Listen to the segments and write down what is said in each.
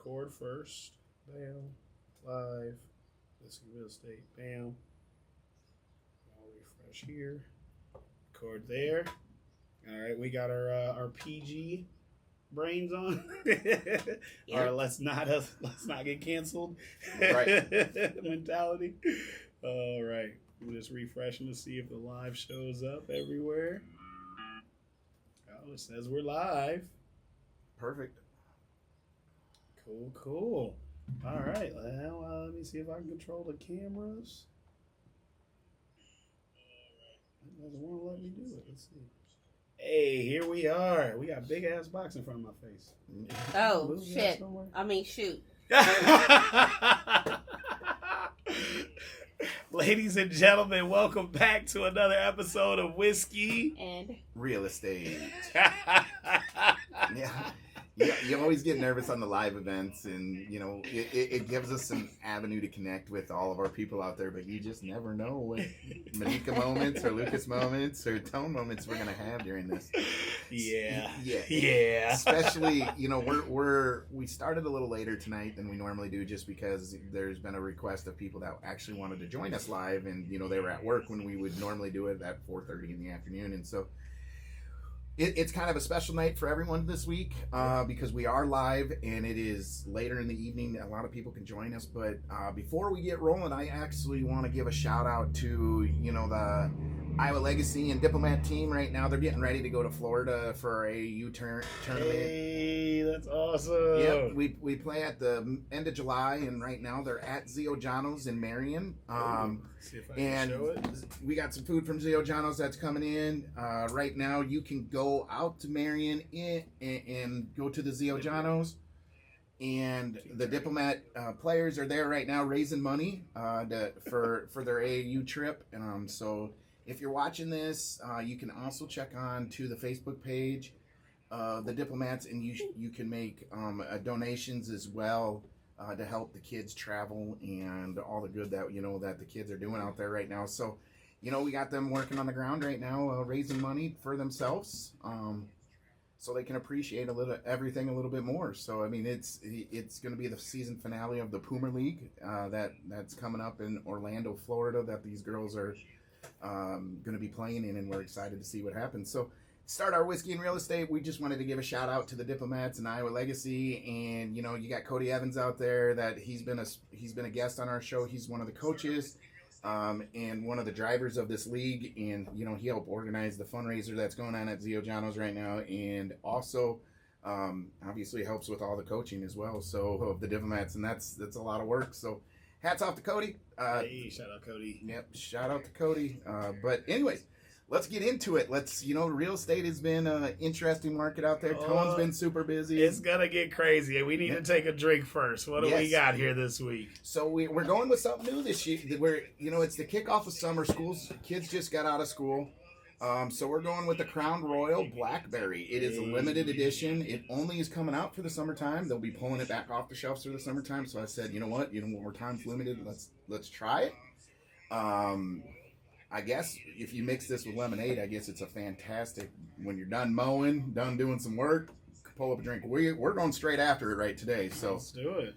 Record first. Bam. Live. Whiskey Real Estate. Bam. I'll refresh here. Record there. All right, we got our PG brains on. Or let's not get canceled. Right. Mentality. All right. I'm just refreshing to see if the live shows up everywhere. Oh, it says we're live. Perfect. Cool. All right. Well, let me see if I can control the cameras. It doesn't want to let me do it. Let's see. Hey, here we are. We got a big ass box in front of my face. Oh, Move that shit. somewhere. I mean, shoot. Ladies and gentlemen, welcome back to another episode of Whiskey And Real estate. Yeah. You always get nervous on the live events, and it gives us an avenue to connect with all of our people out there, but you just never know what Monica moments or Lucas moments or Tone moments we're gonna have during this. Yeah. Yeah. Especially, we started a little later tonight than we normally do, just because there's been a request of people that actually wanted to join us live, and they were at work when we would normally do it at 4:30 in the afternoon, and so it's kind of a special night for everyone this week because we are live and it is later in the evening. A lot of people can join us, but before we get rolling, I actually want to give a shout out to the Iowa Legacy and Diplomat team. Right now they're getting ready to go to Florida for a U-turn tournament. Hey, that's awesome. Yep, we play at the end of July, and right now they're at Zio Jono's in Marion. See if I can show it. We got some food from Zio Jono's that's coming in. Right now you can go out to Marion and go to the Zio Jono's. And the Diplomat players are there right now raising money for their AAU trip. So if you're watching this, you can also check on to the Facebook page, the Diplomats, and you can make donations as well to help the kids travel and all the good that that the kids are doing out there right now. So we got them working on the ground right now, raising money for themselves, so they can appreciate everything a little bit more. So I mean, it's going to be the season finale of the Puma League that's coming up in Orlando, Florida, that these girls are going to be playing in, and we're excited to see what happens. So start our Whiskey and Real Estate. We just wanted to give a shout out to the Diplomats and Iowa Legacy, and you got Cody Evans out there that he's been a guest on our show. He's one of the coaches and one of the drivers of this league, and he helped organize the fundraiser that's going on at Zio Jono's right now, and also obviously helps with all the coaching as well, so of the Diplomats, and that's a lot of work. So hats off to Cody. Hey, shout out Cody. Yep, shout out to Cody. But anyways, let's get into it. Real estate has been an interesting market out there. Tone's been super busy. It's going to get crazy. We need to take a drink first. What do we got here this week? So we're going with something new this year. It's the kickoff of summer. Kids just got out of school. So we're going with the Crown Royal Blackberry. It is a limited edition. It only is coming out for the summertime. They'll be pulling it back off the shelves for the summertime. So I said, when our time's limited, let's try it. I guess if you mix this with lemonade, I guess it's a fantastic, when you're done mowing, done doing some work, pull up a drink. We're going straight after it right today. So let's do it.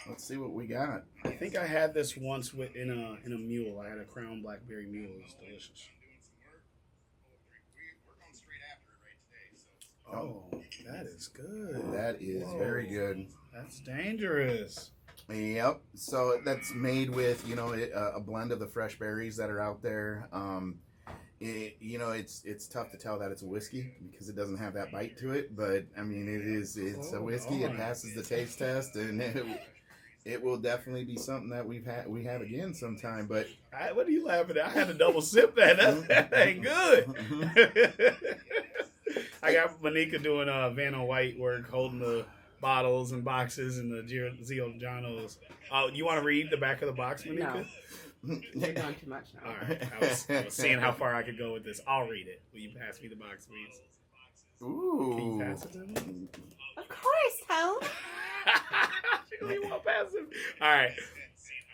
Let's see what we got. I think I had this once in a mule. I had a Crown Blackberry mule. It's delicious. Oh, that is good. That is very good. That's dangerous. Yep. So that's made with a blend of the fresh berries that are out there. It's tough to tell that it's a whiskey because it doesn't have that bite to it. But I mean, it's a whiskey. It passes the taste test, and it will definitely be something that we have again sometime. But what are you laughing at? I had a double sip that ain't good. I got Monica doing Vanna White work, holding the bottles and boxes and the Zio Jono's. You want to read the back of the box, Monica? No. You're doing too much now. All right. I was seeing how far I could go with this. I'll read it. Will you pass me the box, please? Ooh. Can you pass it to me? Of course, Tone. She don't even want to pass it. All right.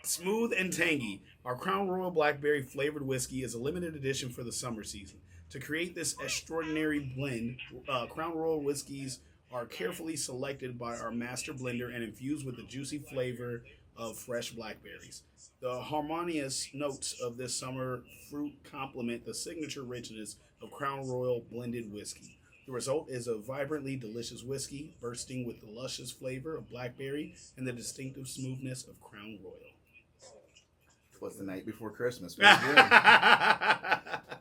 Smooth and tangy. Our Crown Royal Blackberry flavored whiskey is a limited edition for the summer season. To create this extraordinary blend, Crown Royal whiskeys are carefully selected by our master blender and infused with the juicy flavor of fresh blackberries. The harmonious notes of this summer fruit complement the signature richness of Crown Royal blended whiskey. The result is a vibrantly delicious whiskey, bursting with the luscious flavor of blackberry and the distinctive smoothness of Crown Royal. Was the night before Christmas. Very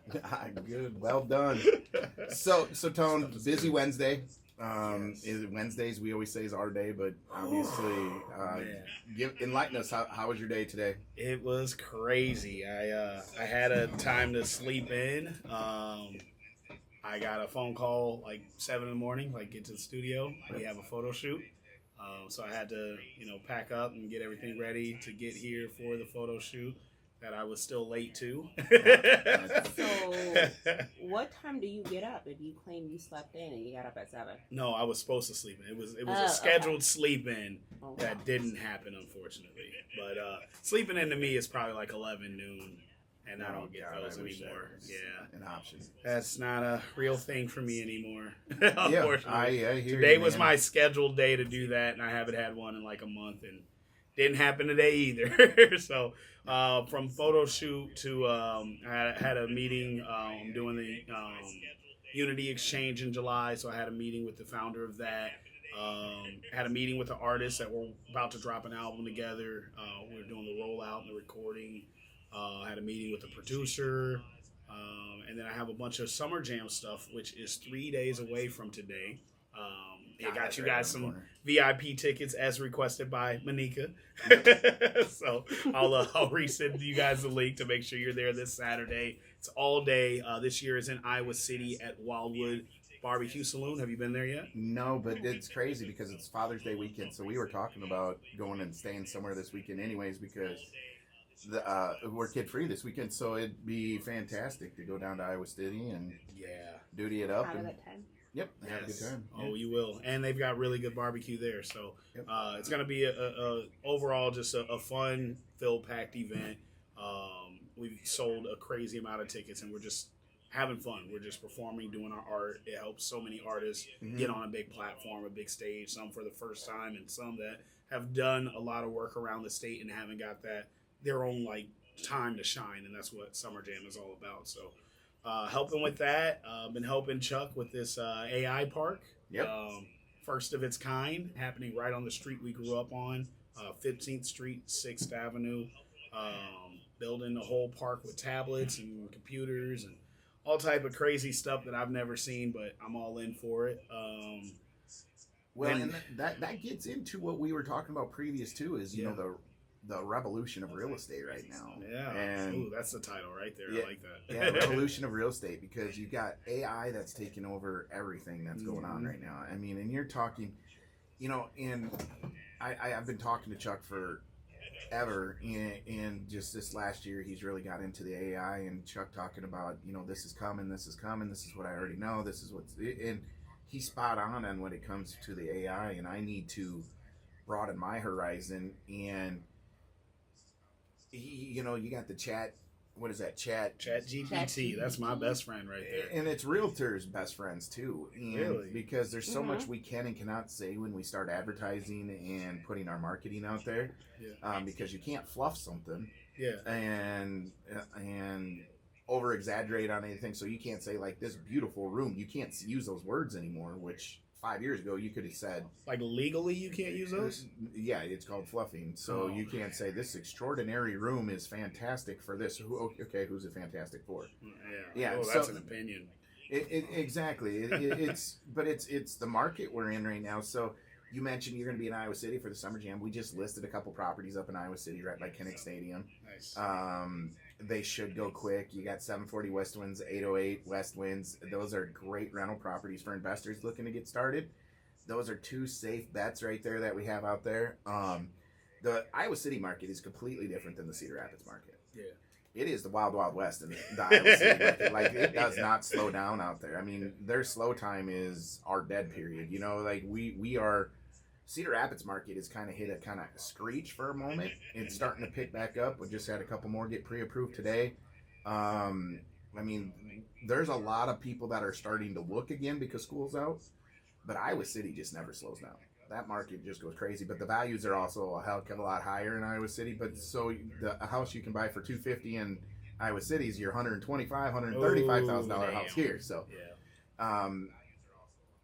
good. Good. Well done. So Tone, busy Wednesday. Wednesdays we always say is our day, but obviously, enlighten us. How was your day today? It was crazy. I had a time to sleep in. I got a phone call like 7 in the morning, like get to the studio. We have a photo shoot. So I had to, pack up and get everything ready to get here for the photo shoot that I was still late to. So, what time do you get up if you claim you slept in and you got up at 7? No, I was supposed to sleep in. It was a scheduled sleep in that didn't happen, unfortunately. But sleeping in to me is probably like 11 noon. And I don't get those anymore. Yeah, an option. That's not a real thing for me anymore. Yeah, unfortunately, I hear today you, was man. my scheduled day to do that, and I haven't had one in like a month, and didn't happen today either. So, from photo shoot to I had a meeting. I'm doing the Unity Exchange in July, so I had a meeting with the founder of that. Had a meeting with the artists that were about to drop an album together. We were doing the rollout and the recording. Had a meeting with the producer, and then I have a bunch of Summer Jam stuff, which is 3 days away from today. I got you guys some VIP tickets as requested by Manika. So I'll resend you guys the link to make sure you're there this Saturday. It's all day. This year is in Iowa City at Wildwood Barbecue Saloon. Have you been there yet? No, but it's crazy because it's Father's Day weekend, so we were talking about going and staying somewhere this weekend anyways because we're kid free this weekend, so it'd be fantastic to go down to Iowa City and duty it up. Out of and that time. Yep, have a good time. Oh, you will, and they've got really good barbecue there. So Yep. it's gonna be a overall just a fun, packed event. We've sold a crazy amount of tickets, and we're just having fun. We're just performing, doing our art. It helps so many artists get on a big platform, a big stage. Some for the first time, and some that have done a lot of work around the state and haven't got their own like time to shine, and that's what Summer Jam is all about. So helping with that, been helping Chuck with this AI park. Yep. First of its kind, happening right on the street we grew up on, 15th Street, 6th Avenue. Building the whole park with tablets and computers and all type of crazy stuff that I've never seen, but I'm all in for it. And that gets into what we were talking about previous too, is you know the revolution of real estate right now. Yeah. And ooh, that's the title right there. Yeah, I like that. Yeah, revolution of real estate, because you've got AI that's taking over everything that's going on right now. I mean, and you're talking, and I've been talking to Chuck for ever, and just this last year he's really got into the AI, and Chuck talking about this is coming, this is what I already know, this is what's, and he's spot on when it comes to the AI, and I need to broaden my horizon. And you got the chat. What is that? Chat GPT. That's my best friend right there. And it's realtors' best friends too. And really? Because there's so much we can and cannot say when we start advertising and putting our marketing out there. Yeah. Because you can't fluff something. Yeah. And over exaggerate on anything. So you can't say like this beautiful room. You can't use those words anymore, which 5 years ago you could have said. Like legally you can't use those? Yeah, it's called fluffing. So you can't say this extraordinary room is fantastic for this. Okay, who's it fantastic for? Yeah. Oh, that's an opinion. Exactly. It's the market we're in right now. So you mentioned you're going to be in Iowa City for the Summer Jam. We just listed a couple properties up in Iowa City right by Kinnick Stadium. Nice. They should go quick. You got 740 West Winds, 808 West Winds. Those are great rental properties for investors looking to get started. Those are two safe bets right there that we have out there. The Iowa City market is completely different than the Cedar Rapids market. Yeah. It is the wild, wild west in the Iowa City market. Like, it does not slow down out there. I mean, their slow time is our dead period. Like we are... Cedar Rapids market has kind of hit a kind of screech for a moment. It's starting to pick back up. We just had a couple more get pre-approved today. I mean, there's a lot of people that are starting to look again because school's out. But Iowa City just never slows down. That market just goes crazy. But the values are also a hell of a lot higher in Iowa City. But so a house you can buy for $250 in Iowa City is your $135,000 house here. So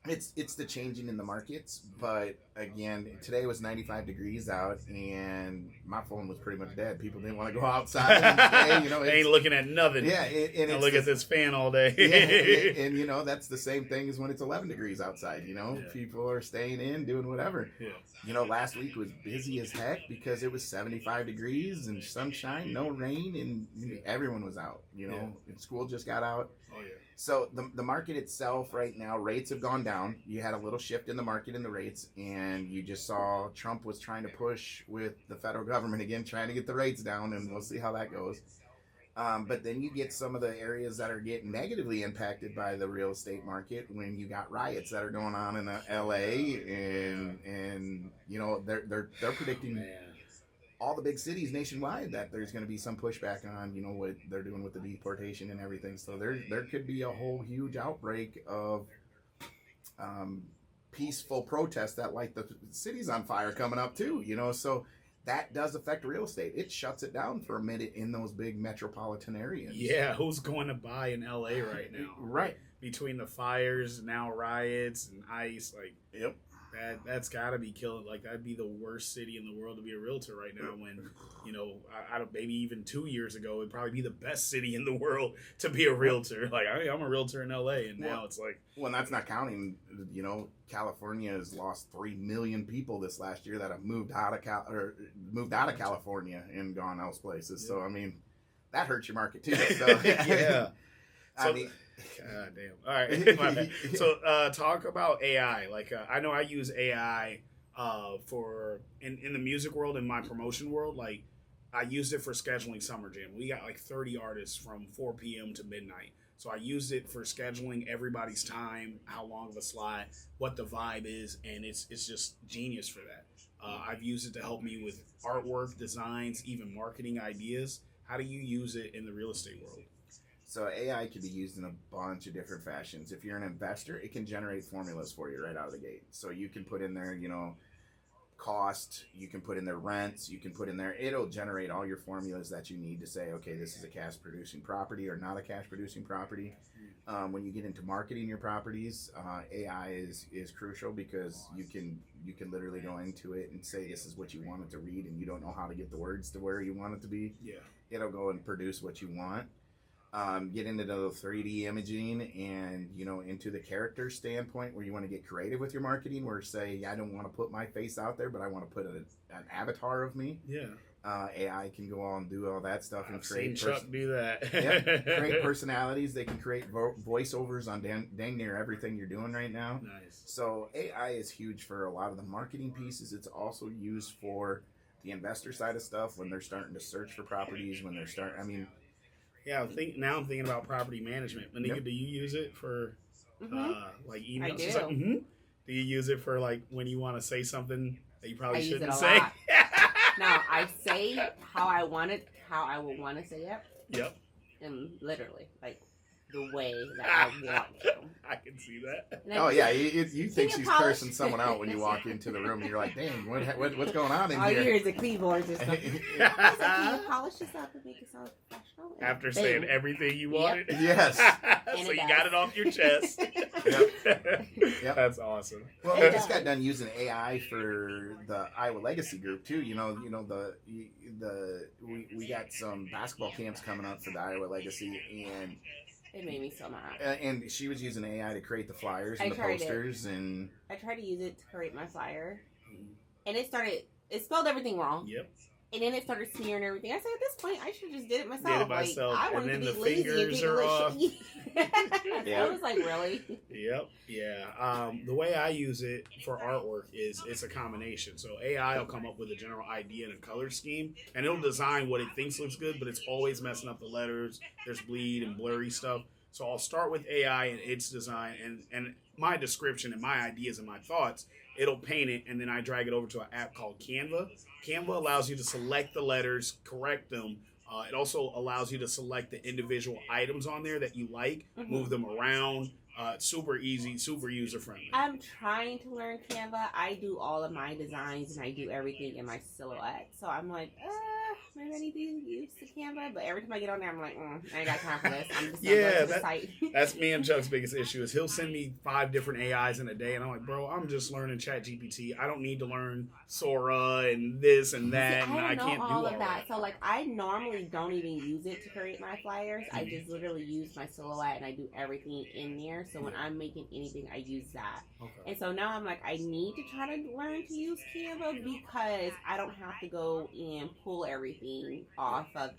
it's the changing in the markets. But again, today was 95 degrees out, and my phone was pretty much dead. People didn't want to go outside and stay. You know, they ain't looking at nothing. Yeah, and look at this fan all day. Yeah, and you know that's the same thing as when it's 11 degrees outside. You know, people are staying in, doing whatever. Yeah. You know, last week was busy as heck because it was 75 degrees and sunshine, no rain, and everyone was out. You know, and school just got out. Oh yeah. So the market itself right now, rates have gone down. You had a little shift in the market in the rates, and you just saw Trump was trying to push with the federal government again, trying to get the rates down, and we'll see how that goes. But then you get some of the areas that are getting negatively impacted by the real estate market when you got riots that are going on in LA, and you know they're predicting all the big cities nationwide that there's going to be some pushback on, you know, what they're doing with the deportation and everything. So there could be a whole huge outbreak of peaceful protests that light the cities on fire coming up too, you know. So that does affect real estate. It shuts it down for a minute in those big metropolitan areas. Yeah, who's going to buy in LA right now? Right. Between the fires, now riots, and ICE, like, yep. That's got to be killing. Like, that'd be the worst city in the world to be a realtor right now. When, you know, I don't, maybe even 2 years ago, it'd probably be the best city in the world to be a realtor. Like, I'm a realtor in LA, and now it's like, well, that's not counting. You know, California has lost 3 million people this last year that have moved out of California and gone else places. Yeah. So I mean, that hurts your market too. So, yeah. I mean. God damn. All right. So talk about AI. Like I know I use AI for in the music world, in my promotion world. Like I used it for scheduling Summer Jam. We got like 30 artists from 4 p.m. to midnight. So I used it for scheduling everybody's time, how long of a slot, what the vibe is, and it's just genius for that. I've used it to help me with artwork, designs, even marketing ideas. How do you use it in the real estate world? So AI can be used in a bunch of different fashions. If you're an investor, it can generate formulas for you right out of the gate. So you can put in there, you know, cost, you can put in their rents, you can put in there, it'll generate all your formulas that you need to say, okay, this is a cash producing property or not a cash producing property. When you get into marketing your properties, AI is crucial because you can literally go into it and say this is what you want it to read and you don't know how to get the words to where you want it to be. Yeah. It'll go and produce what you want. Get into the 3D imaging and, you know, into the character standpoint where you want to get creative with your marketing, where say, I don't want to put my face out there, but I want to put an avatar of me. Yeah. AI can go on and do all that stuff and I've seen Chuck do that. create personalities. They can create voiceovers on dang near everything you're doing right now. Nice. So AI is huge for a lot of the marketing pieces. It's also used for the investor side of stuff when they're starting to search for properties, when they're starting, I mean, yeah, I'm thinking about property management. Manika, do you use it for like emails? I do. Like, do you use it for like when you want to say something that you probably shouldn't use it a say? lot. Now I say how I would want to say it. Yep. And literally, like the way that I want to. I can see that. Oh yeah, you think she's cursing someone out when you walk into the room and you're like, dang, what's going on in all here? you hear is a keyboard just like, can you polish this up and make it sound professional? And After boom. saying everything you wanted? Yes. So you got it off your chest. Yep. That's awesome. Well, we just got done using AI for the Iowa Legacy group too. You know we got some basketball camps coming up for the Iowa Legacy, and it made me so mad. And she was using AI to create the flyers and the posters, and I tried to use it to create my flyer, and it spelled everything wrong. Yep. And then it started smearing everything. I said, at this point, I should have just did it myself. Did it myself. Like, I wanted and to then be the lazy fingers and are off. Yeah. I was like, really? Yep. Yeah. The way I use it for artwork is it's a combination. So AI will come up with a general idea and a color scheme, and it'll design what it thinks looks good, but it's always messing up the letters. There's bleed and blurry stuff. So I'll start with AI and its design and my description and my ideas and my thoughts. It'll paint it, and then I drag it over to an app called Canva. Canva allows you to select the letters, correct them. It also allows you to select the individual items on there that you like, move them around, Super easy, super user friendly. I'm trying to learn Canva. I do all of my designs and I do everything in my Silhouette. So I'm like, maybe I need to use the Canva. But every time I get on there, I'm like, I ain't got time for this. I'm just gonna go to the site. That's me and Chuck's biggest issue is he'll send me 5 different AIs in a day, and I'm like, bro, I'm just learning ChatGPT. I don't need to learn Sora and this and that, See, and I can't do all of that. that. So like, I normally don't even use it to create my flyers. I just literally use my Silhouette and I do everything in there. So when I'm making anything, I use that. Okay. And so now I'm like, I need to try to learn to use Canva because I don't have to go and pull everything off of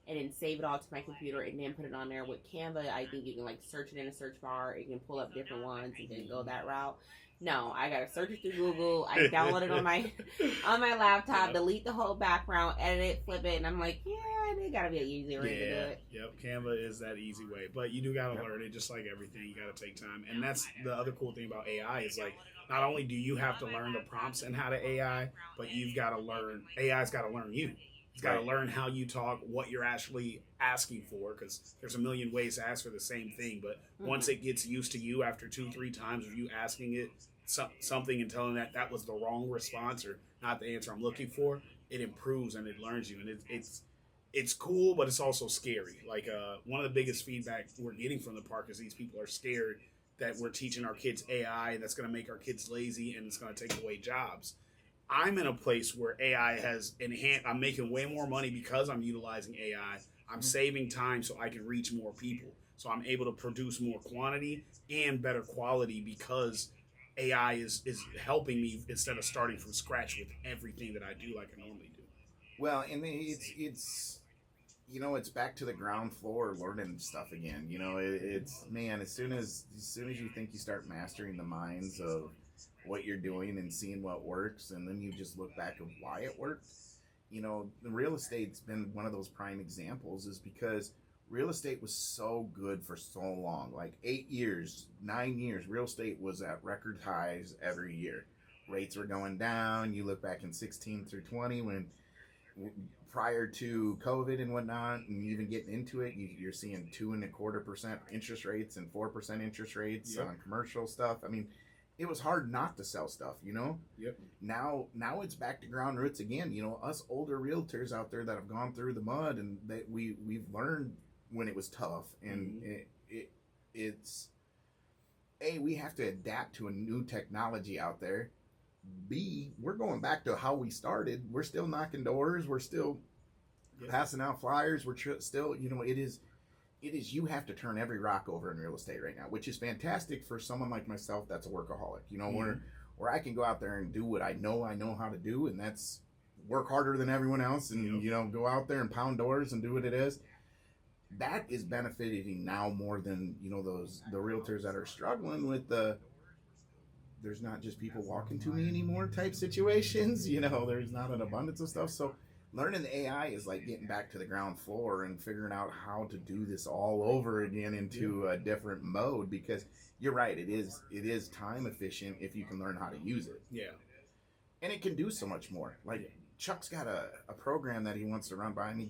and then save it all to my computer and then put it on there. With Canva, I think you can like search it in a search bar. It can pull up different ones and then go that route. No, I gotta search it through Google. I download it on my laptop, delete the whole background, edit it, flip it, and I'm like, yeah, it gotta be an easy way to do it. Yep, Canva is that easy way, but you do gotta learn it, just like everything. You gotta take time, and that's the other cool thing about AI is like, not only do you have to learn the prompts and how to AI, but you've got to learn. AI's got to learn you. It's got to learn how you talk, what you're actually asking for, because there's a million ways to ask for the same thing. But once it gets used to you after 2-3 times of you asking it something and telling that was the wrong response or not the answer I'm looking for, it improves and it learns you. And it's cool, but it's also scary. Like one of the biggest feedback we're getting from the park is these people are scared that we're teaching our kids AI that's going to make our kids lazy and it's going to take away jobs. I'm in a place where AI has enhanced. I'm making way more money because I'm utilizing AI. I'm saving time so I can reach more people. So I'm able to produce more quantity and better quality because AI is helping me instead of starting from scratch with everything that I do like I normally do. Well, and it's it's back to the ground floor learning stuff again. It's man, as soon as you think you start mastering the minds of what you're doing and seeing what works, and then you just look back of why it worked. The real estate's been one of those prime examples, is because real estate was so good for so long, like 8 years, 9 years, real estate was at record highs every year. Rates were going down. You look back in 16 through 20 when prior to COVID and whatnot, and even getting into it, you're seeing 2.25% interest rates and 4% interest rates on commercial stuff. I mean, it was hard not to sell stuff, Yep. Now it's back to ground roots again. Us older realtors out there that have gone through the mud and that we've learned when it was tough, and it's A, we have to adapt to a new technology out there. B, we're going back to how we started. We're still knocking doors. We're still passing out flyers. We're still, it is you have to turn every rock over in real estate right now, which is fantastic for someone like myself that's a workaholic. Where I can go out there and do what I know how to do, and that's work harder than everyone else, and go out there and pound doors and do what it is. That is benefiting now more than the realtors that are struggling with there's not just people walking to me anymore type situations. There's not an abundance of stuff. So learning the AI is like getting back to the ground floor and figuring out how to do this all over again into a different mode, because you're right, it is time efficient if you can learn how to use it. Yeah. And it can do so much more. Like Chuck's got a program that he wants to run by me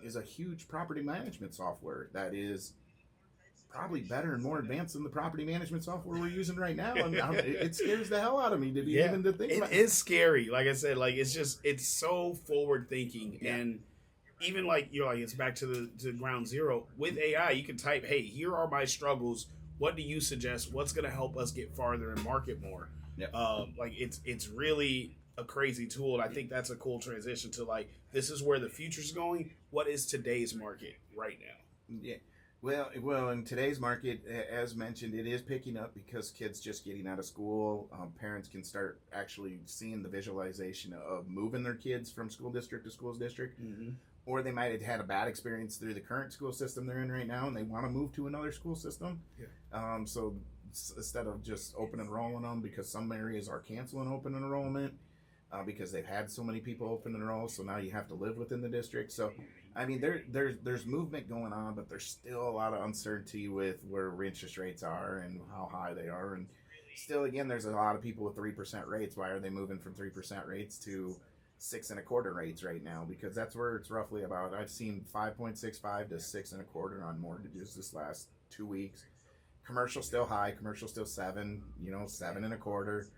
is a huge property management software that is probably better and more advanced than the property management software we're using right now. It scares the hell out of me even to think about it. It is scary. Like I said, like it's so forward thinking, and even like it's back to the ground zero with AI. You can type, "Hey, here are my struggles. What do you suggest? What's going to help us get farther and market more?" Yep. Like it's really a crazy tool, and I think that's a cool transition to like this is where the future's going. What is today's market right now? Yeah. Well, in today's market, as mentioned, it is picking up because kids just getting out of school. Parents can start actually seeing the visualization of moving their kids from school district to school district, or they might have had a bad experience through the current school system they're in right now, and they want to move to another school system. Yeah. So instead of just open enrolling them, because some areas are canceling open enrollment because they've had so many people open enroll, so now you have to live within the district. So I mean, there's movement going on, but there's still a lot of uncertainty with where interest rates are and how high they are. And still, again, there's a lot of people with 3% rates. Why are they moving from 3% rates to 6.25% rates right now? Because that's where it's roughly about. I've seen 5.65 to 6.25% on mortgages this last 2 weeks. Commercial still high. Commercial still 7. 7.25.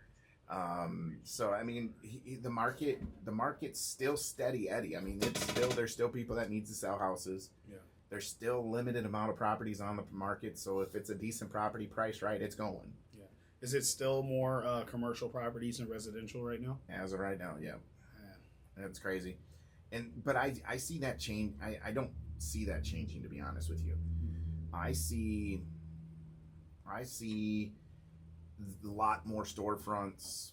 So I mean, the market's still steady, Eddie. I mean, there's still people that need to sell houses. Yeah. There's still limited amount of properties on the market. So if it's a decent property price, right, it's going. Yeah. Is it still more commercial properties than residential right now? As of right now, yeah. That's crazy. But I see that change. I don't see that changing, to be honest with you. I see a lot more storefronts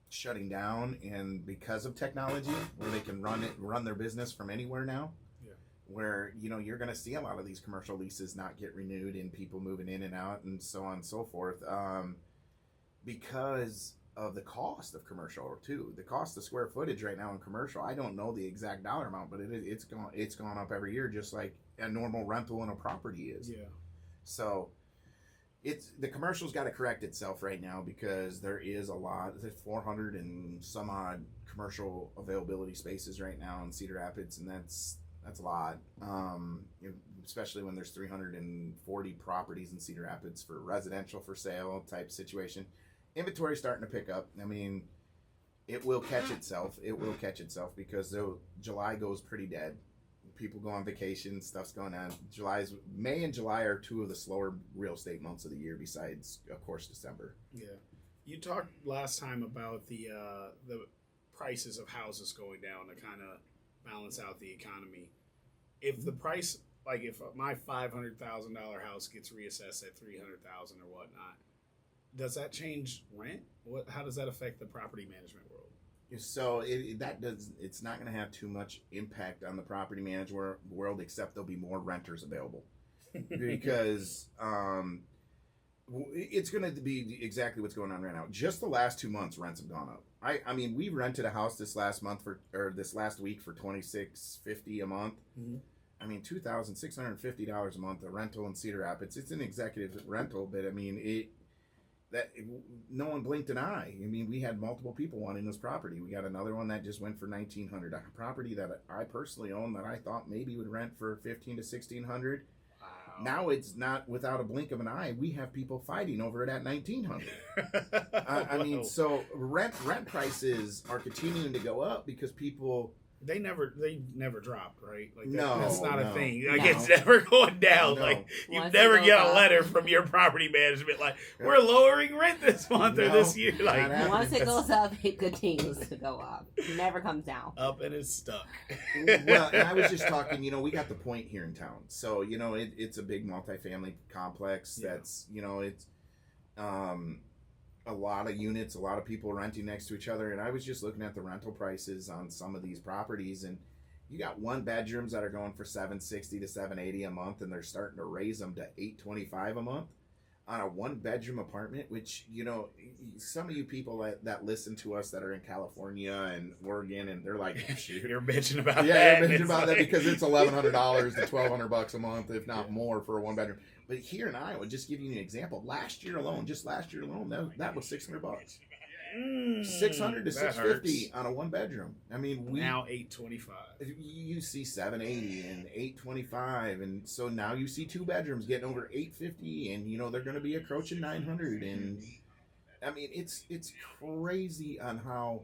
shutting down, and because of technology, where they can run their business from anywhere now. Yeah. Where you're going to see a lot of these commercial leases not get renewed, and people moving in and out, and so on and so forth, because of the cost of commercial too. The cost of square footage right now in commercial, I don't know the exact dollar amount, but it's gone up every year, just like a normal rental in a property is. Yeah. So the commercial's got to correct itself right now, because there's 400 and some odd commercial availability spaces right now in Cedar Rapids, and that's a lot. Especially when there's 340 properties in Cedar Rapids for residential for sale type situation. Inventory's starting to pick up. I mean, it will catch itself. Because July goes pretty dead. People go on vacation, stuff's going on. May and July are 2 of the slower real estate months of the year, besides, of course, December. Yeah. You talked last time about the prices of houses going down to kind of balance out the economy. If the price, like if my $500,000 house gets reassessed at $300,000 or whatnot, does that change rent? How does that affect the property management world? So it's not going to have too much impact on the property management world, except there'll be more renters available, because it's going to be exactly what's going on right now. Just the last 2 months, rents have gone up. I mean, we rented a house this last week for $2,650 a month. Mm-hmm. I mean, $2,650 a month, a rental in Cedar Rapids. It's an executive rental, but I mean, no one blinked an eye. I mean, we had multiple people wanting this property. We got another one that just went for $1,900. A property that I personally own that I thought maybe would rent for $1,500 to $1,600. Wow. Now it's not without a blink of an eye. We have people fighting over it at $1,900. I mean, so rent prices are continuing to go up because people. They never dropped, right? Like that's not a no. thing. Like No. it's never going down. No. Like you Once never it get goes a up. letter from your property management like we're lowering rent this month or No, this year. not Like happening. Once it goes up, it continues to go up. It never comes down. up and it's stuck. Well, and I was just talking, we got the Point here in town. So, it's a big multifamily complex Yeah. that's, it's a lot of units, a lot of people renting next to each other. And I was just looking at the rental prices on some of these properties, and you got 1 bedrooms that are going for $760 to $780 a month, and they're starting to raise them to $825 a month on a 1-bedroom apartment, which, some of you people that listen to us that are in California and Oregon, and they're like, shoot. You're bitching about Yeah, that. you're bitching It's about that like- because it's $1,100 to $1,200 a month, if not more, for a 1-bedroom. But here in Iowa, just giving you an example, last year alone, that was $600. 600 to that 650 hurts. on a 1-bedroom. I mean, Now $825. you see 780 and 825, and so now you see 2 bedrooms getting over 850, and they're going to be approaching 900. And I mean, it's crazy on how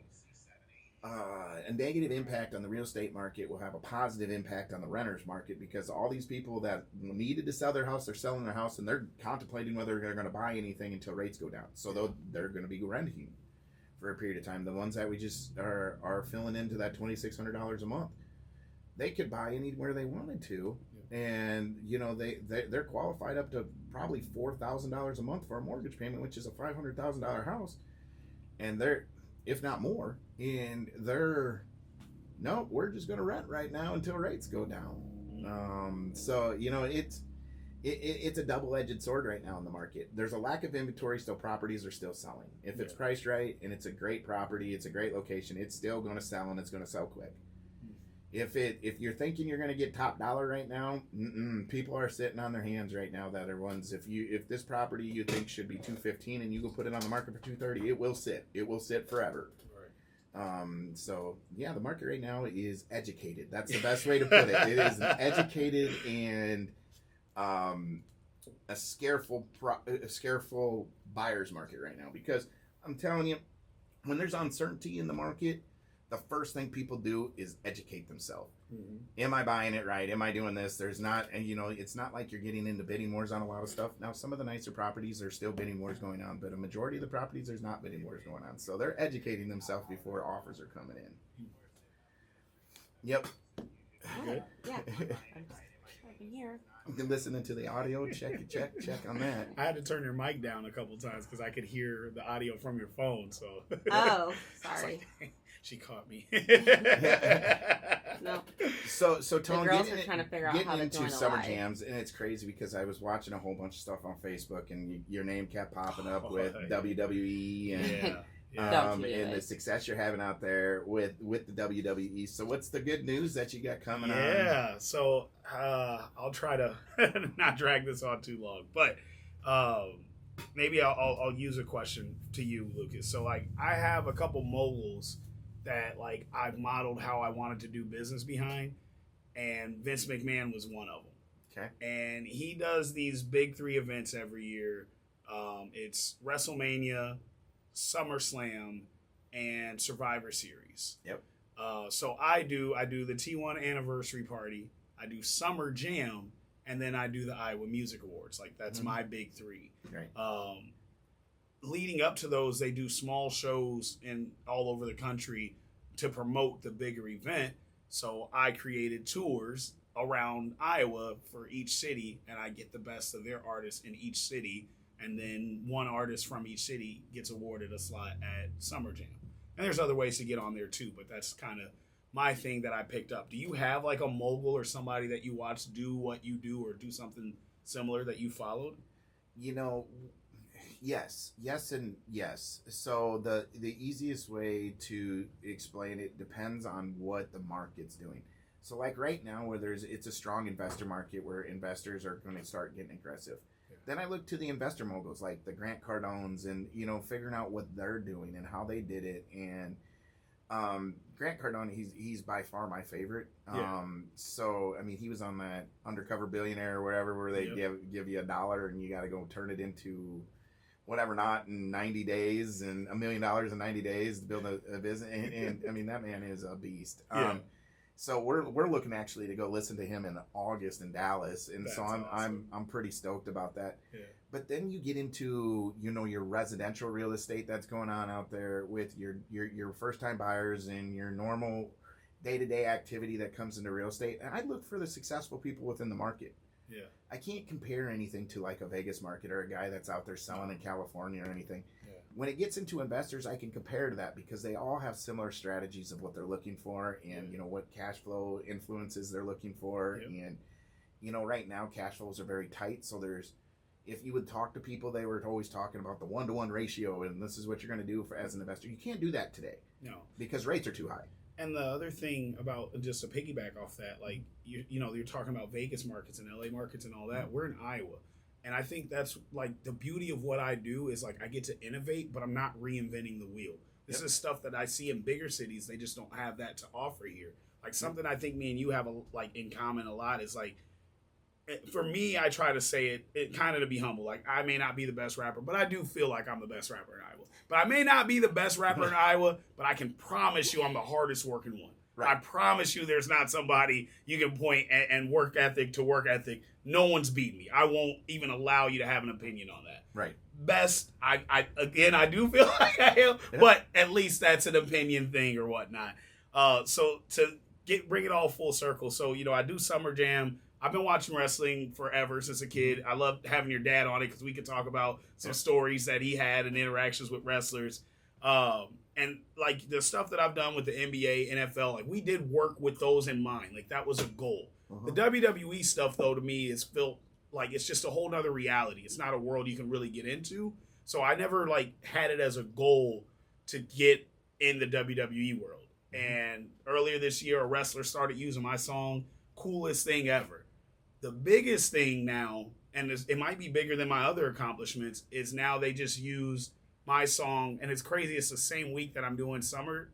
a negative impact on the real estate market will have a positive impact on the renters market, because all these people that needed to sell their house, they're selling their house, and they're contemplating whether they're going to buy anything until rates go down. So they're going to be renting for a period of time. The ones that we just are filling into that $2,600 a month, they could buy anywhere they wanted to, and they're qualified up to probably $4,000 a month for a mortgage payment, which is a $500,000 house, and they're, if not more, and we're just going to rent right now until rates go down. So it's a double-edged sword right now in the market. There's a lack of inventory, still properties are still selling. If it's priced right and it's a great property, it's a great location, it's still going to sell, and it's going to sell quick. If you're thinking you're going to get top dollar right now, people are sitting on their hands right now that are ones. If this property you think should be $215 and you go put it on the market for $230, it will sit forever. So yeah, the market right now is educated. That's the best way to put it. It is educated, and a scareful buyer's market right now, because I'm telling you, when there's uncertainty in the market, the first thing people do is educate themselves. Mm-hmm. Am I buying it right? Am I doing this? There's not, and it's not like you're getting into bidding wars on a lot of stuff. Now, some of the nicer properties, there's still bidding wars going on, but a majority of the properties, there's not bidding wars going on. So they're educating themselves before offers are coming in. Yep. Good. Yeah. I'm here. You can listen to the audio. Check on that. I had to turn your mic down a couple times because I could hear the audio from your phone. So. Oh, It's sorry. like, she caught me. No. So Tone, The girls are trying to figure out how to into join summer live. jams, and it's crazy because I was watching a whole bunch of stuff on Facebook, and your name kept popping up Oh, with yeah. WWE and. Yeah. Yeah. Don't you And do the it. success you're having out there with the WWE. So what's the good news that you got coming on? Yeah, so I'll try to not drag this on too long, but maybe I'll use a question to you, Lucas. So like, I have a couple moguls that like I've modeled how I wanted to do business behind, and Vince McMahon was one of them. Okay. And he does these big 3 events every year. It's WrestleMania, SummerSlam, and Survivor Series. Yep. So I do the T1 anniversary party, I do Summer Jam, and then I do the Iowa Music Awards. Like that's my big 3. Right. Leading up to those, they do small shows in all over the country to promote the bigger event. So I created tours around Iowa for each city, and I get the best of their artists in each city. And then one artist from each city gets awarded a slot at Summer Jam. And there's other ways to get on there too, but that's kind of my thing that I picked up. Do you have like a mogul or somebody that you watch do what you do or do something similar that you followed? Yes, and yes. So the easiest way to explain it depends on what the market's doing. So like right now where it's a strong investor market where investors are going to start getting aggressive. Then I look to the investor moguls like the Grant Cardones and, figuring out what they're doing and how they did it. And Grant Cardone, he's by far my favorite. Yeah. So, I mean, he was on that Undercover Billionaire or whatever where they give you $1 and you got to go turn it into whatever not in 90 days and $1 million in 90 days to build a business. And I mean, that man is a beast. Yeah. So we're looking actually to go listen to him in August in Dallas, and That's so awesome. I'm pretty stoked about that. Yeah. But then you get into your residential real estate that's going on out there with your first time buyers and your normal day-to-day activity that comes into real estate. And I look for the successful people within the market. Yeah. I can't compare anything to like a Vegas market or a guy that's out there selling in California or anything. Yeah. When it gets into investors, I can compare to that because they all have similar strategies of what they're looking for and what cash flow influences they're looking for. Yep. And right now cash flows are very tight, so if you would talk to people, they were always talking about the 1-to-1 ratio and this is what you're going to do as an investor. You can't do that today. No. Because rates are too high. And the other thing about, just to piggyback off that, like you're talking about Vegas markets and LA markets and all that. We're in Iowa. And I think that's like the beauty of what I do is like I get to innovate, but I'm not reinventing the wheel. This is stuff that I see in bigger cities. They just don't have that to offer here. Like something I think me and you have in common a lot is like, for me, I try to say it kind of to be humble. Like I may not be the best rapper, but I do feel like I'm the best rapper in Iowa. But I may not be the best rapper in Iowa, but I can promise you I'm the hardest working one. Right. I promise you there's not somebody you can point and work ethic to work ethic. No one's beat me. I won't even allow you to have an opinion on that. Right. Best, I do feel like I am, but at least that's an opinion thing or whatnot. So to bring it all full circle. So, I do Summer Jam. I've been watching wrestling forever since a kid. I love having your dad on it because we could talk about some stories that he had and interactions with wrestlers. And like the stuff that I've done with the NBA, NFL, like we did work with those in mind. Like that was a goal. The WWE stuff though, to me is felt like it's just a whole nother reality. It's not a world you can really get into. So I never like had it as a goal to get in the WWE world. And earlier this year, a wrestler started using my song. Coolest thing ever. The biggest thing now, and it might be bigger than my other accomplishments, is now they just use my song, and it's crazy. It's the same week that I'm doing Summer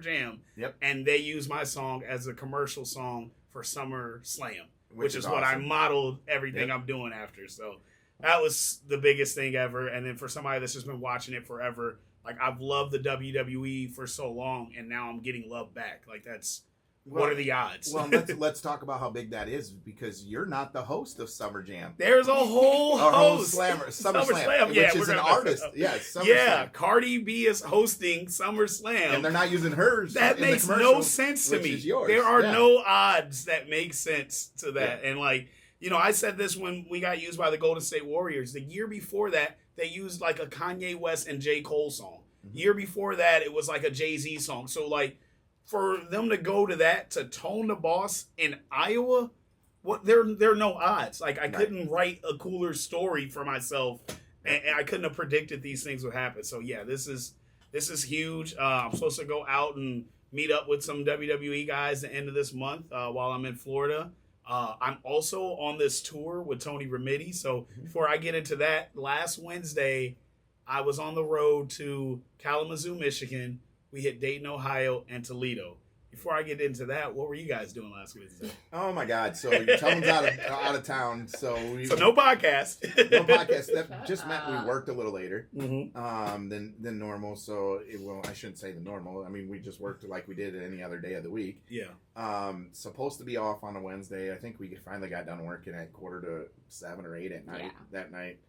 Jam. Yep. And they use my song as a commercial song for Summer Slam. which is what I modeled everything I'm doing after. So that was the biggest thing ever. And then for somebody that's just been watching it forever, like I've loved the WWE for so long, and now I'm getting love back. Like that's what are the odds? Well, let's talk about how big that is, because you're not the host of Summer Jam. There's a whole host. SummerSlam, which is an artist. Yeah, Cardi B is hosting SummerSlam, and they're not using hers. That makes no sense to me. There are no odds that make sense to that. And like, you know, I said this when we got used by the Golden State Warriors. The year before that, they used like a Kanye West and J. Cole song. Year before that, it was like a Jay-Z song. So like, for them to go to that, to Tone the Boss in Iowa, what there are no odds. Like I couldn't write a cooler story for myself, and I couldn't have predicted these things would happen. So yeah, this is huge. I'm supposed to go out and meet up with some WWE guys the end of this month while I'm in Florida. I'm also on this tour with Tony Remedy. So before I get into that, last Wednesday I was on the road to Kalamazoo, Michigan. We hit Dayton, Ohio, and Toledo. Before I get into that, what were you guys doing last Wednesday? Oh my God! So Tom's out of town, so no podcast. No podcast. That just meant we worked a little later than normal. So I shouldn't say the normal. I mean, we just worked like we did any other day of the week. Yeah. Supposed to be off on a Wednesday. I think we finally got done working at 7:45 or 8 at night that night,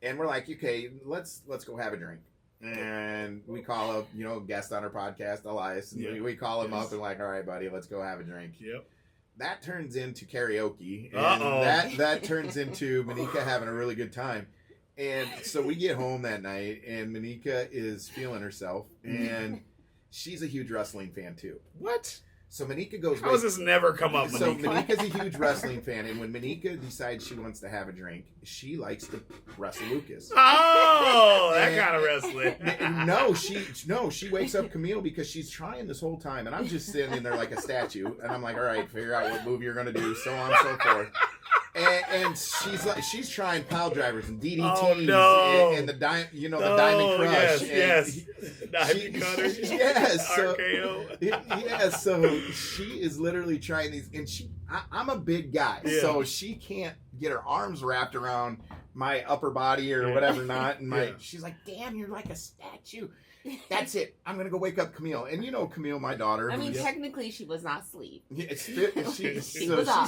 and we're like, okay, let's go have a drink. And we call up, guest on our podcast, Elias. And we call him up and like, all right, buddy, let's go have a drink. Yep. That turns into karaoke. And that turns into Monica having a really good time. And so we get home that night, and Monica is feeling herself. And she's a huge wrestling fan, too. What? So Monica goes... How does this never come up, Monica? So Monica's a huge wrestling fan, and when Monica decides she wants to have a drink, she likes to wrestle Lucas. Oh, that kind of wrestling. No, she wakes up Camille because she's trying this whole time, and I'm just sitting there like a statue, and I'm like, all right, figure out what move you're going to do, so on and so forth. And she's trying pile drivers and DDTs and the diamond crush. Yes. Diamond cutter. Yes. RKO. Yes. So she is literally trying these, and I'm a big guy, so she can't get her arms wrapped around my upper body or whatever not, and she's like, damn, you're like a statue. That's it. I'm gonna go wake up Camille, and Camille, my daughter. I mean, technically, she was not asleep. She's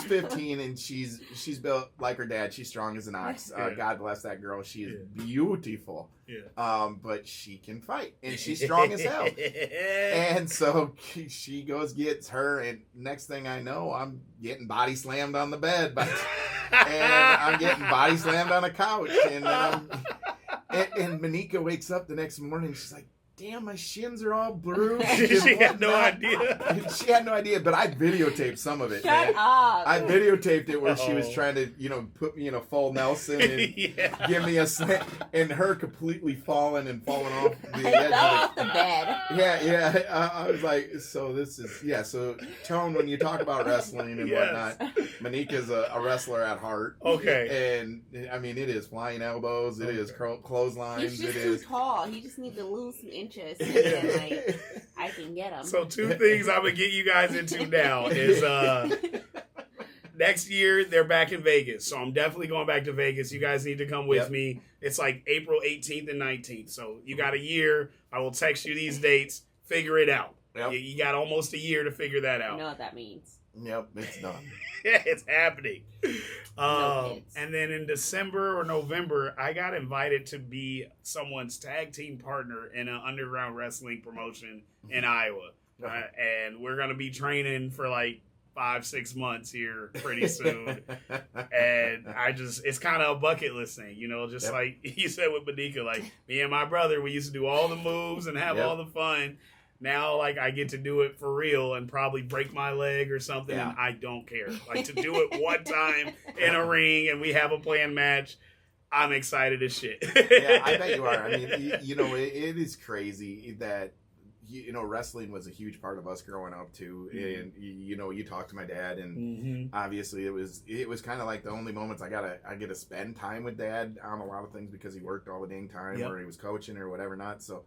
15, and she's built like her dad. She's strong as an ox. God bless that girl. She is beautiful. Yeah. But she can fight, and she's strong as hell. And so she gets her, and next thing I know, I'm getting body slammed on the bed, and I'm getting body slammed on a couch, and and Monica wakes up the next morning. She's like, damn, my shins are all bruised. She had no idea. She had no idea, but I videotaped some of it. Shut up. I videotaped it where she was trying to, put me in a full Nelson and give me a slam, and her completely falling off the edge off the bed. Yeah. I was like, so this is, so Tone, when you talk about wrestling and whatnot, Monica's a wrestler at heart. Okay. And, I mean, it is flying elbows, it is clotheslines. He's just too tall. He just needs to lose some inches. And I can get him. So 2 things I'm gonna get you guys into now is next year they're back in Vegas, so I'm definitely going back to Vegas. You guys need to come with me. It's like April 18th and 19th, so you got a year. I will text you these dates. Figure it out. Yep. You got almost a year to figure that out. You know what that means. Yep, it's done. It's happening. No and then in December or November, I got invited to be someone's tag team partner in an underground wrestling promotion in Iowa. And we're going to be training for like 5-6 months here pretty soon. And it's kind of a bucket list thing, just like you said with Monica, like me and my brother, we used to do all the moves and have all the fun. Now, like, I get to do it for real and probably break my leg or something, and I don't care. Like, to do it one time in a ring and we have a planned match, I'm excited as shit. Yeah, I bet you are. I mean, it is crazy that, wrestling was a huge part of us growing up, too. Mm-hmm. And, you talk to my dad, and obviously it was kind of like the only moments I get to spend time with Dad on a lot of things because he worked all the dang time or he was coaching or whatever not. So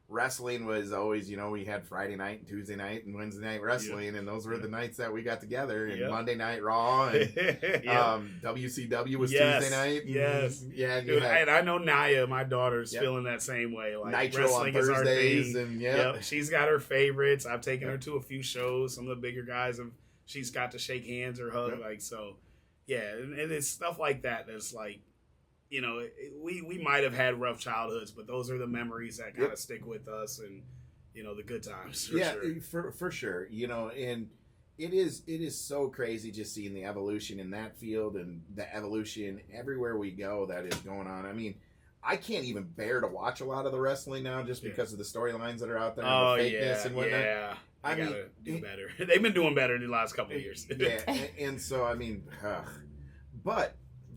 wrestling was always, we had Friday night and Tuesday night and Wednesday night wrestling, and those were the nights that we got together. And Monday night Raw and WCW was Tuesday night. Yes, yeah. Dude, and I know Naya, my daughter's feeling that same way. Like Nitro wrestling on is our Thursdays, thing. and she's got her favorites. I've taken her to a few shows. Some of the bigger guys she's got to shake hands or hug. Like so, and it's stuff like that. That's like. We might have had rough childhoods, but those are the memories that kind of stick with us, and the good times. For sure. And it is so crazy just seeing the evolution in that field and the evolution everywhere we go that is going on. I mean, I can't even bear to watch a lot of the wrestling now just because of the storylines that are out there and the fakeness and whatnot. Yeah. I gotta do better. They've been doing better in the last couple of years. And so I mean, but.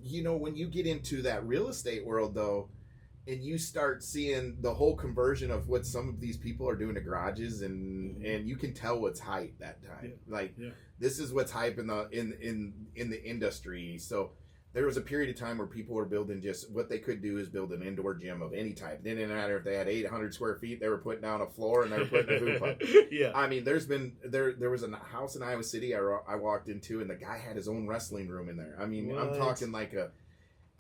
When you get into that real estate world, though, and you start seeing the whole conversion of what some of these people are doing to garages, and you can tell what's hype that time. This is what's hype in the industry. So there was a period of time where people were building just what they could do is build an indoor gym of any type. It didn't matter if they had 800 square feet, they were putting down a floor and they were putting a hoop up. I mean, there was a house in Iowa City I walked into, and the guy had his own wrestling room in there. I mean, I'm talking like a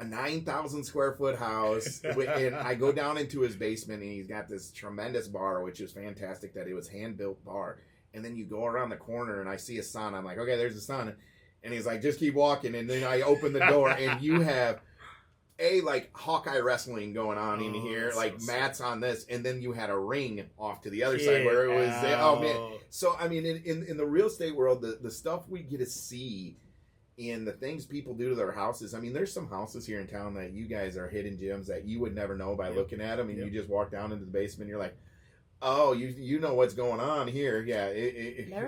9,000 square foot house. And I go down into his basement, and he's got this tremendous bar, which is fantastic that it was hand-built bar. And then you go around the corner, and I see a sun. I'm like, okay, there's a sun. And he's like, just keep walking. And then I open the door, and you have like Hawkeye wrestling going on in here, like mats on this, and then you had a ring off to the other side where it was. Oh man! So I mean, in the real estate world, the stuff we get to see in the things people do to their houses. I mean, there's some houses here in town that you guys are hidden gems that you would never know by looking at them, and you just walk down into the basement, and you're like, oh, you know what's going on here? Yeah,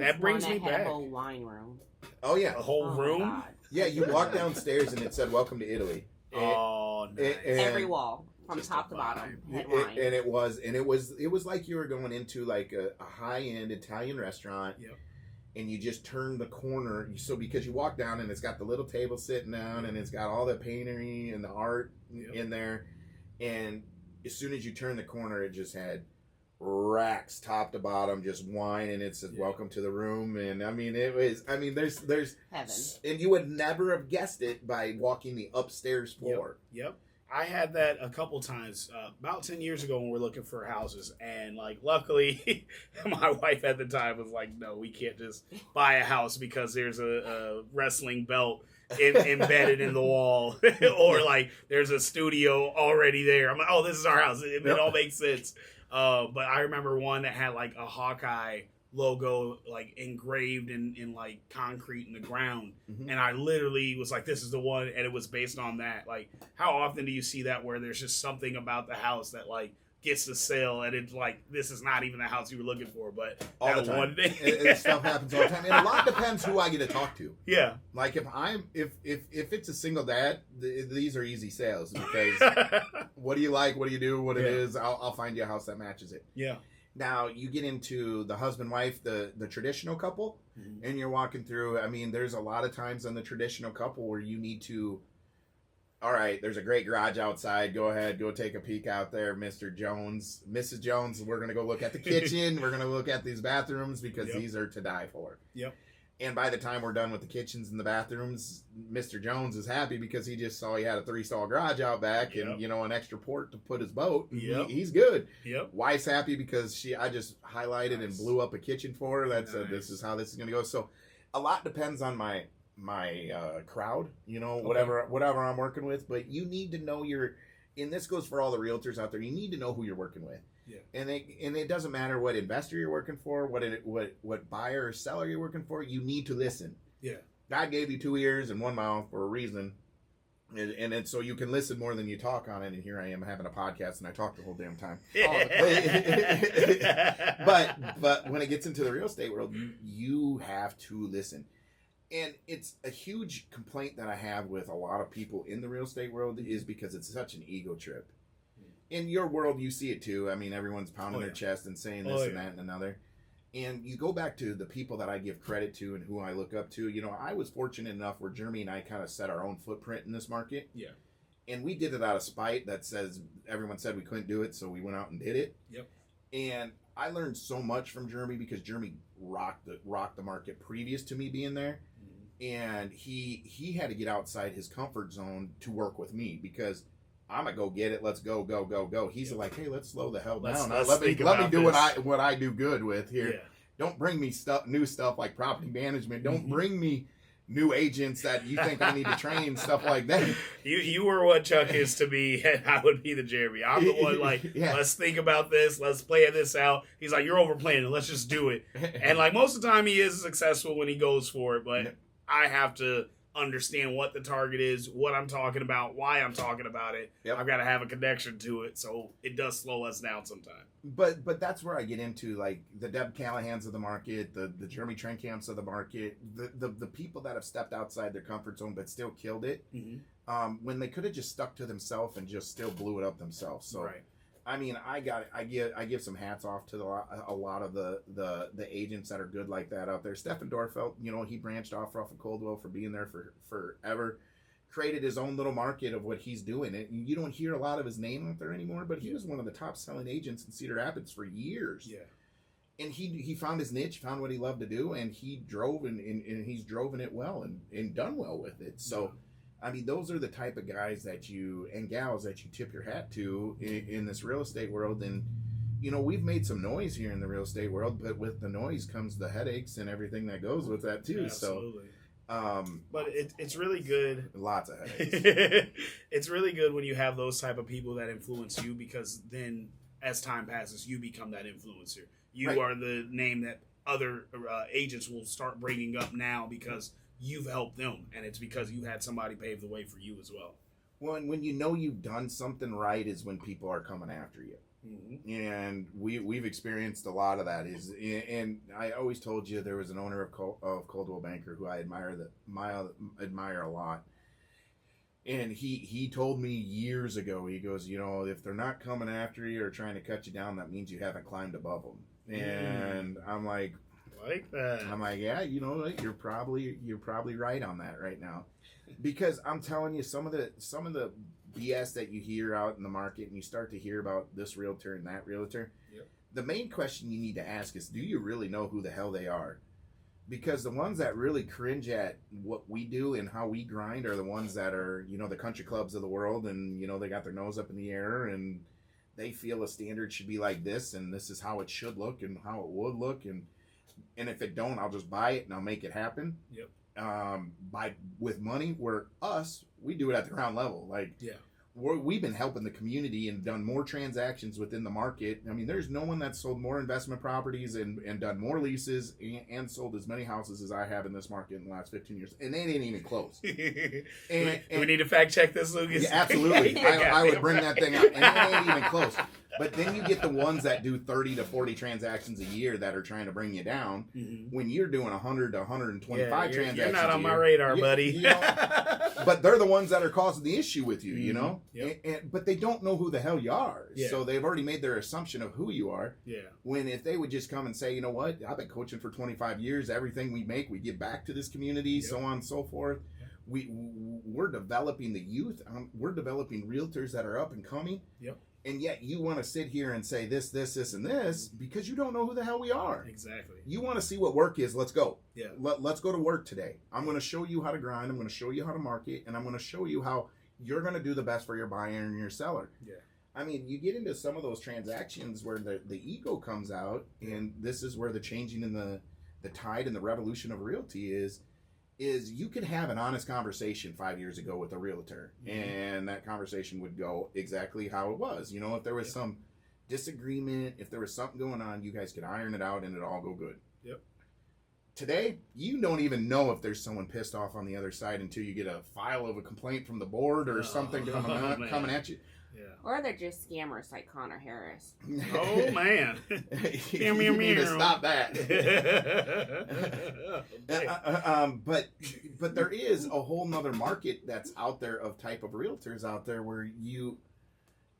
that brings me back. A whole wine room. Oh yeah, a whole room. Yeah, you walk downstairs and it said "Welcome to Italy." Nice. Every wall from top to bottom had wine. And it was like you were going into like a high end Italian restaurant. And you just turn the corner, so because you walk down and it's got the little table sitting down, and it's got all the painting and the art in there, and as soon as you turn the corner, it just had racks top to bottom, just wine, and it says "Welcome to the room." And I mean, there's heaven, and you would never have guessed it by walking the upstairs floor. Yep. I had that a couple times about 10 years ago when we were looking for houses, and like luckily my wife at the time was like, no, we can't just buy a house because there's a wrestling belt embedded in the wall or like there's a studio already there. I'm like, oh, this is our house. It all makes sense. But I remember one that had like a Hawkeye logo like engraved in like concrete in the ground, and I literally was like, this is the one, and it was based on that. Like, how often do you see that where there's just something about the house that like gets the sale, and it's like, this is not even the house you were looking for, but all that the time. one thing. Stuff happens all the time, and a lot depends who I get to talk to. Yeah, like if it's a single dad, these are easy sales because what do you like, what do you do, what it is, I'll find you a house that matches it. Yeah. Now you get into the husband-wife, the traditional couple, and you're walking through. I mean, there's a lot of times on the traditional couple where you need to. All right, there's a great garage outside. Go ahead, go take a peek out there, Mr. Jones, Mrs. Jones. We're gonna go look at the kitchen. We're gonna look at these bathrooms because these are to die for. Yep. And by the time we're done with the kitchens and the bathrooms, Mr. Jones is happy because he just saw he had a 3-stall garage out back and, an extra port to put his boat. He's good. Yep. Wife's happy because I just highlighted and blew up a kitchen for her. That's this is how this is going to go. So a lot depends on my crowd, whatever I'm working with. But you need to know and this goes for all the realtors out there, you need to know who you're working with. Yeah. And it doesn't matter what investor you're working for, what buyer or seller you're working for. You need to listen. Yeah. God gave you 2 ears and 1 mouth for a reason, and so you can listen more than you talk on it. And here I am having a podcast, and I talk the whole damn time. But when it gets into the real estate world, you have to listen. And it's a huge complaint that I have with a lot of people in the real estate world is because it's such an ego trip. In your world, you see it too. I mean, everyone's pounding their chest and saying this and that and another. And you go back to the people that I give credit to and who I look up to. I was fortunate enough where Jeremy and I kind of set our own footprint in this market. Yeah. And we did it out of spite. Everyone said we couldn't do it, so we went out and did it. Yep. And I learned so much from Jeremy because Jeremy rocked the market previous to me being there. And he had to get outside his comfort zone to work with me because I'm gonna go get it. Let's go. He's like, hey, let's slow the hell down. Let me do what I do good with here. Yeah. Don't bring me new stuff like property management. Don't bring me new agents that you think I need to train, stuff like that. You were what Chuck is to me, and I would be the Jeremy. I'm the one like, let's think about this, let's play this out. He's like, you're overplaying it, let's just do it. And like most of the time he is successful when he goes for it, but I have to understand what the target is, what I'm talking about, why I'm talking about it. I've got to have a connection to it, so it does slow us down sometimes. But that's where I get into like the Deb Callahans of the market, the Jeremy Trenkamps of the market, the people that have stepped outside their comfort zone but still killed it, when they could have just stuck to themselves and just still blew it up themselves. So right. I mean, I give some hats off to a lot of the agents that are good like that out there. Stefan Dorfeld, he branched off of Coldwell for being there for forever, created his own little market of what he's doing. You don't hear a lot of his name out there anymore, but he was one of the top selling agents in Cedar Rapids for years. Yeah. And he found his niche, found what he loved to do, and he drove and he's driven it well and done well with it. So. I mean, those are the type of guys and gals that you tip your hat to in this real estate world. And, we've made some noise here in the real estate world, but with the noise comes the headaches and everything that goes with that too. Absolutely. So, but it's really good. Lots of headaches. It's really good when you have those type of people that influence you, because then as time passes, you become that influencer. You are the name that other agents will start bringing up now because you've helped them, and it's because you had somebody pave the way for you as well. When you've done something right is when people are coming after you. And we've experienced a lot of that. And I always told you there was an owner of Coldwell Banker who I admire a lot. And he told me years ago, he goes, if they're not coming after you or trying to cut you down, that means you haven't climbed above them. And I'm like that. I'm like, yeah, you're probably right on that right now, because I'm telling you, some of the BS that you hear out in the market, and you start to hear about this realtor and that realtor. The main question you need to ask is, do you really know who the hell they are? Because the ones that really cringe at what we do and how we grind are the ones that are, the country clubs of the world, and they got their nose up in the air and they feel a standard should be like this, and this is how it should look and how it would look, and if it don't, I'll just buy it and I'll make it happen. With money, we do it at the ground level. We've been helping the community and done more transactions within the market. I mean, there's no one that's sold more investment properties and done more leases and sold as many houses as I have in this market in the last 15 years. And they ain't even close. Do we need to fact check this, Lucas? Yeah, absolutely. I would bring that thing up. And it ain't even close. But then you get the ones that do 30 to 40 transactions a year that are trying to bring you down. When you're doing 100 to 125 transactions you're not on my radar, buddy. But they're the ones that are causing the issue with you, but they don't know who the hell you are. So they've already made their assumption of who you are. When if they would just come and say, you know what, I've been coaching for 25 years. Everything we make, we give back to this community, so on and so forth. We're developing the youth. We're developing realtors that are up and coming. And yet you want to sit here and say this, and this because you don't know who the hell we are. Exactly. You want to see what work is. Let's go. Let's go to work today. I'm going to show you how to grind. I'm going to show you how to market. And I'm going to show you how you're going to do the best for your buyer and your seller. I mean, you get into some of those transactions where the ego comes out. And this is where the changing in the tide and the revolution of realty is you could have an honest conversation 5 years ago with a realtor, and that conversation would go exactly how it was. If there was some disagreement, if there was something going on, you guys could iron it out and it'd all go good. Today, you don't even know if there's someone pissed off on the other side until you get a file of a complaint from the board or something coming at you. Or they're just scammers like Connor Harris. Oh, man. You need to stop that. But there is a whole nother market that's out there of type of realtors out there where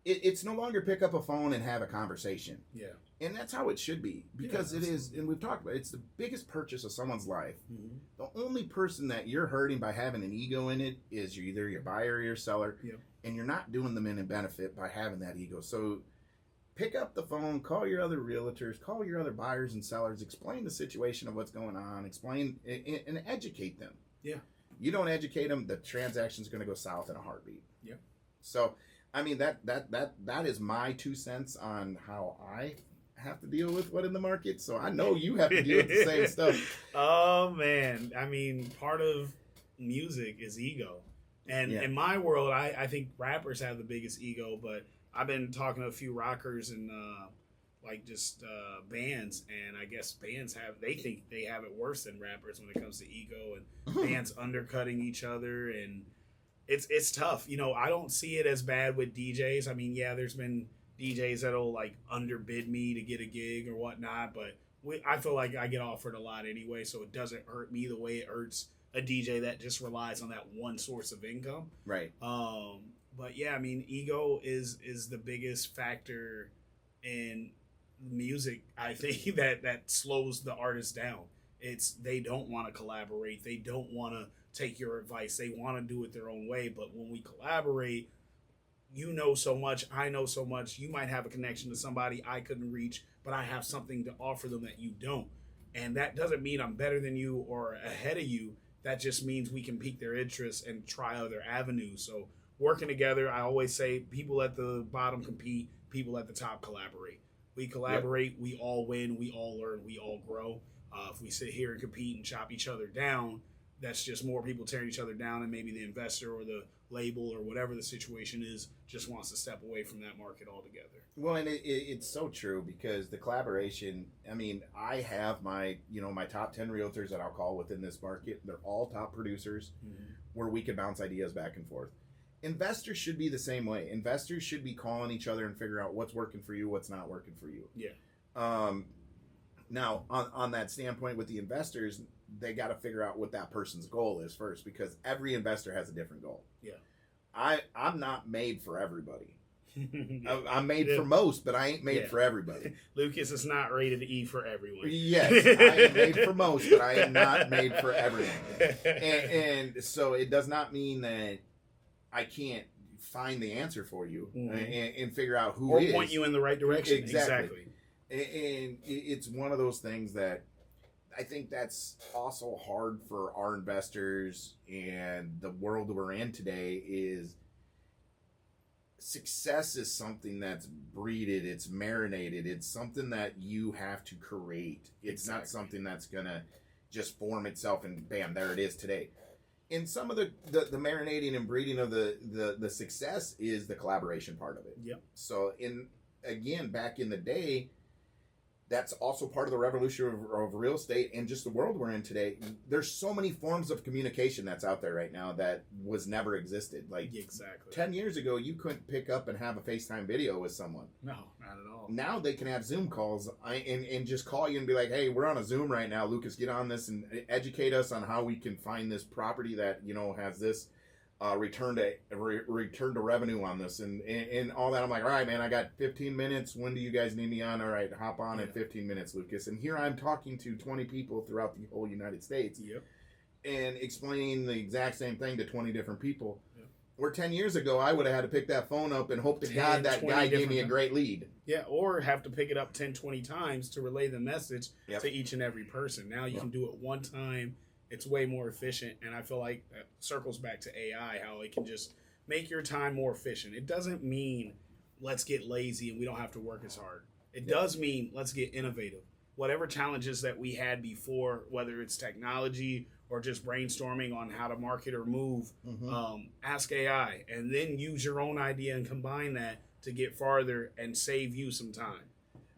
it's no longer pick up a phone and have a conversation. And that's how it should be, because it is, and we've talked about it, it's the biggest purchase of someone's life. The only person that you're hurting by having an ego in it is either your buyer or your seller, and you're not doing them any benefit by having that ego. So pick up the phone, call your other realtors, call your other buyers and sellers, explain the situation of what's going on, explain and educate them. Yeah. You don't educate them, the transaction's going to go south in a heartbeat. Yeah. So, I mean, that is my 2 cents on how I have to deal with what in the market. So I know you have to deal with the same stuff. Oh man, I mean, part of music is ego, and in my world, I think rappers have the biggest ego. But I've been talking to a few rockers and bands, and I guess bands they think they have it worse than rappers when it comes to ego, and bands undercutting each other, and it's tough. You know, I don't see it as bad with DJs. I mean, yeah, there's been DJs that'll like underbid me to get a gig or whatnot, but I feel like I get offered a lot anyway, so it doesn't hurt me the way it hurts a DJ that just relies on that one source of income. Right. But yeah, I mean, ego is the biggest factor in music. I think that slows the artist down. They don't want to collaborate. They don't want to take your advice. They want to do it their own way. But when we collaborate, you know so much, I know so much. You might have a connection to somebody I couldn't reach, but I have something to offer them that you don't. And that doesn't mean I'm better than you or ahead of you. That just means we can pique their interest and try other avenues. So working together, I always say people at the bottom compete, people at the top collaborate. We collaborate, we all win, we all learn, we all grow. If we sit here and compete and chop each other down, that's just more people tearing each other down, and maybe the investor or the label or whatever the situation is just wants to step away from that market altogether. Well, and it's so true, because the collaboration, I mean, I have my top 10 realtors that I'll call within this market. They're all top producers where we can bounce ideas back and forth. Investors should be the same way. Investors should be calling each other and figure out what's working for you, what's not working for you. Yeah. Now, on that standpoint with the investors, they got to figure out what that person's goal is first, because every investor has a different goal. Yeah. I'm not made for everybody. I'm made for most, but I ain't made for everybody. Lucas is not rated E for everyone. Yes, I am made for most, but I am not made for everyone. And so it does not mean that I can't find the answer for you and figure out who or is. point you in the right direction. Exactly. And it's one of those things that I think that's also hard for our investors, and the world we're in today is success is something that's breeded, it's marinated, it's something that you have to create. It's not something that's gonna just form itself and bam, there it is today. And some of the marinating and breeding of the success is the collaboration part of it. Yep. So back in the day, that's also part of the revolution of real estate and just the world we're in today. There's so many forms of communication that's out there right now that was never existed. Like exactly 10 years ago, you couldn't pick up and have a FaceTime video with someone. No, not at all. Now they can have Zoom calls and just call you and be like, hey, we're on a Zoom right now. Lucas, get on this and educate us on how we can find this property that, has this return to revenue on this and all that. I'm like, all right, man, I got 15 minutes. When do you guys need me on? All right, hop on in 15 minutes, Lucas. And here I'm talking to 20 people throughout the whole United States. Yep. And explaining the exact same thing to 20 different people. Yep. Where 10 years ago, I would have had to pick that phone up and hope to God that guy gave me a great lead. Yeah, or have to pick it up 10, 20 times to relay the message to each and every person. Now you can do it one time. It's way more efficient, and I feel like that circles back to AI, how it can just make your time more efficient. It doesn't mean let's get lazy and we don't have to work as hard. It does mean let's get innovative. Whatever challenges that we had before, whether it's technology or just brainstorming on how to market or move, ask AI, and then use your own idea and combine that to get farther and save you some time.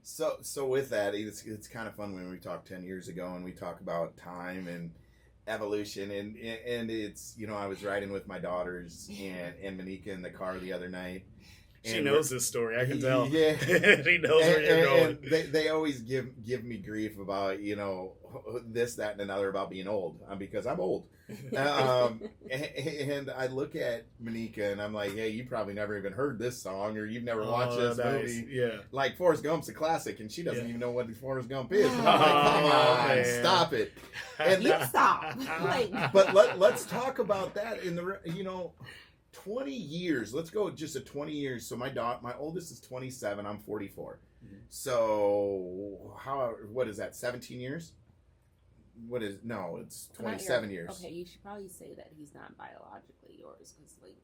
So with that, it's kind of fun when we talk 10 years ago and we talk about time and evolution, and it's I was riding with my daughters and Monica in the car the other night. She knows this story, I can tell. Yeah, she knows where you're going. And they always give me grief about this, that, and another about being old, because I'm old. And I look at Monica and I'm like, hey, you probably never even heard this song, or you've never watched this movie. Yeah, like Forrest Gump's a classic, and she doesn't even know what Forrest Gump is. And I'm like, come on, man. Stop it. And you stop. But let's talk about that in the 20 years. Let's go just a 20 years. So my oldest is 27. I'm 44. Mhm. So what is that? 17 years? It's 27 years. Okay, you should probably say that he's not biologically yours, because like.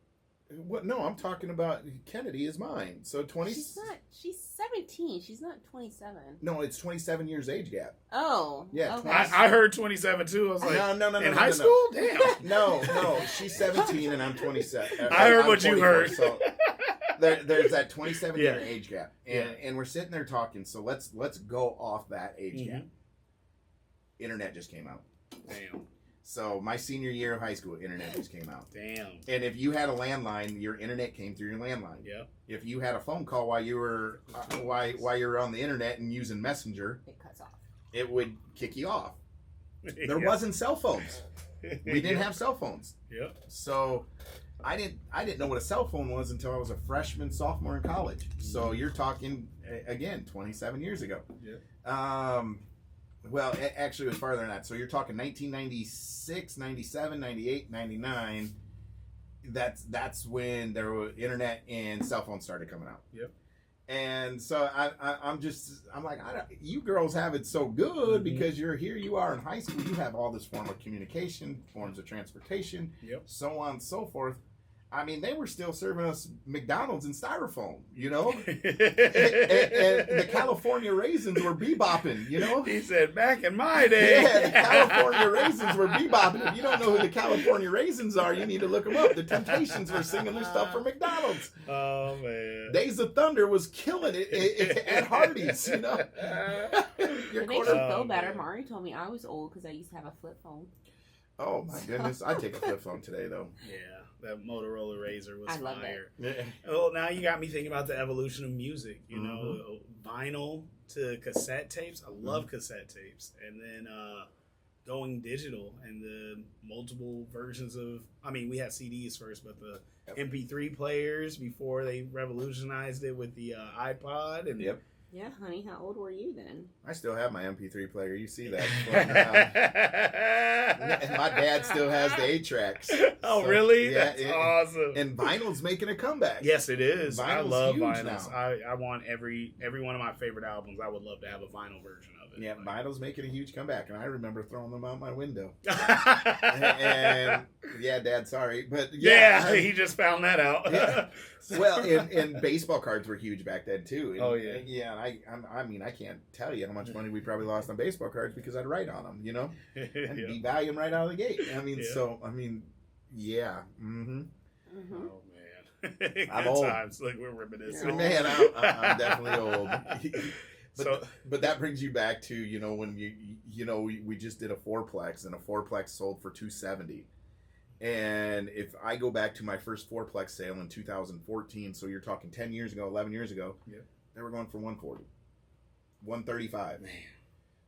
What? No, I'm talking about Kennedy is mine. So 20. She's not. She's 17. She's not 27. No, it's 27 years age gap. Oh. Yeah, Okay. I heard 27 too. I was like, no. in high school? Damn. No. She's 17 and I'm 27. I heard I'm what you 44, heard. So there's that 27 year Yeah. age gap, and we're sitting there talking. So let's go off that age gap. Internet just came out. Damn. So my senior year of high school, internet just came out. Damn. And if you had a landline, your internet came through your landline. Yeah. If you had a phone call while you were while you were on the internet and using Messenger, It cuts off. it would kick you off. There wasn't cell phones. We didn't have cell phones. Yep. So I didn't know what a cell phone was until I was a freshman, sophomore in college. So you're talking again 27 years ago. Yeah. Well, actually, it was farther than that. So you're talking 1996, 97, 98, 99. That's when there were internet and cell phones started coming out. Yep. And so I'm like, you girls have it so good because here you are in high school. You have all this form of communication, forms of transportation, so on and so forth. I mean, they were still serving us McDonald's in styrofoam, you know? and the California raisins were bebopping, you know? He said, back in my day. Yeah, the California raisins were bebopping. If you don't know who the California raisins are, you need to look them up. The Temptations were singing their stuff for McDonald's. Oh, man. Days of Thunder was killing it at Hardee's, you know? It makes you feel better. Mari told me I was old because I used to have a flip phone. Oh, my goodness. I'd take a flip phone today, though. Yeah. That Motorola Razr was love fire. Yeah. Well, now you got me thinking about the evolution of music. You know, vinyl to cassette tapes. I love cassette tapes, and then going digital and the multiple versions of. I mean, we had CDs first, but the MP3 players before they revolutionized it with the iPod. And Yeah, honey, how old were you then? I still have my MP3 player. You see that? My dad still has the 8-tracks. Oh, So, really? yeah, That's awesome. And vinyl's making a comeback. Yes, it is. I Vinyl's love huge vinyls. now. I want every one of my favorite albums. I would love to have a vinyl version of it. Yeah, vinyl's making a huge comeback, and I remember throwing them out my window. and And yeah, Dad, sorry, but yeah, he just found that out. Yeah. Well, and baseball cards were huge back then too. And, Oh, yeah. yeah. I mean, I can't tell you how much money we probably lost on baseball cards because I'd write on them, you know, and Yeah. devalue them right out of the gate. I mean, Yeah. yeah. Mm-hmm. Oh man, good I'm old. times. Like we're reminiscing. Man, I'm definitely old. But that brings you back to, you know, when we just did a fourplex, and a fourplex sold for $270. And if I go back to my first fourplex sale in 2014, so you're talking 10 years ago, 11 years ago, they were going for $140, $135. Man.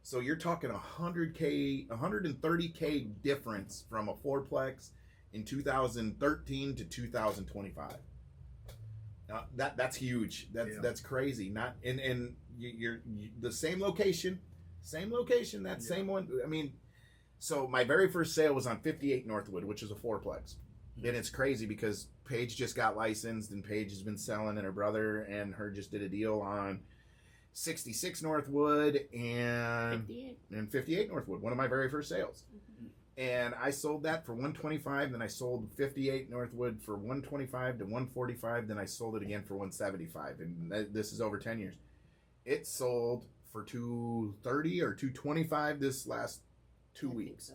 So you're talking $130K difference from a fourplex in 2013 to 2025. That's huge. That's crazy. Not and you're the same location. That same one. I mean, so my very first sale was on 58 Northwood, which is a fourplex, and it's crazy because Paige just got licensed, and Paige has been selling, and her brother and her just did a deal on 66 Northwood and 58 Northwood. One of my very first sales. And I sold that for $125. Then I sold 58 Northwood for $125 to $145. Then I sold it again for $175. And this is over 10 years. It sold for $230 or $225 this last 2 weeks.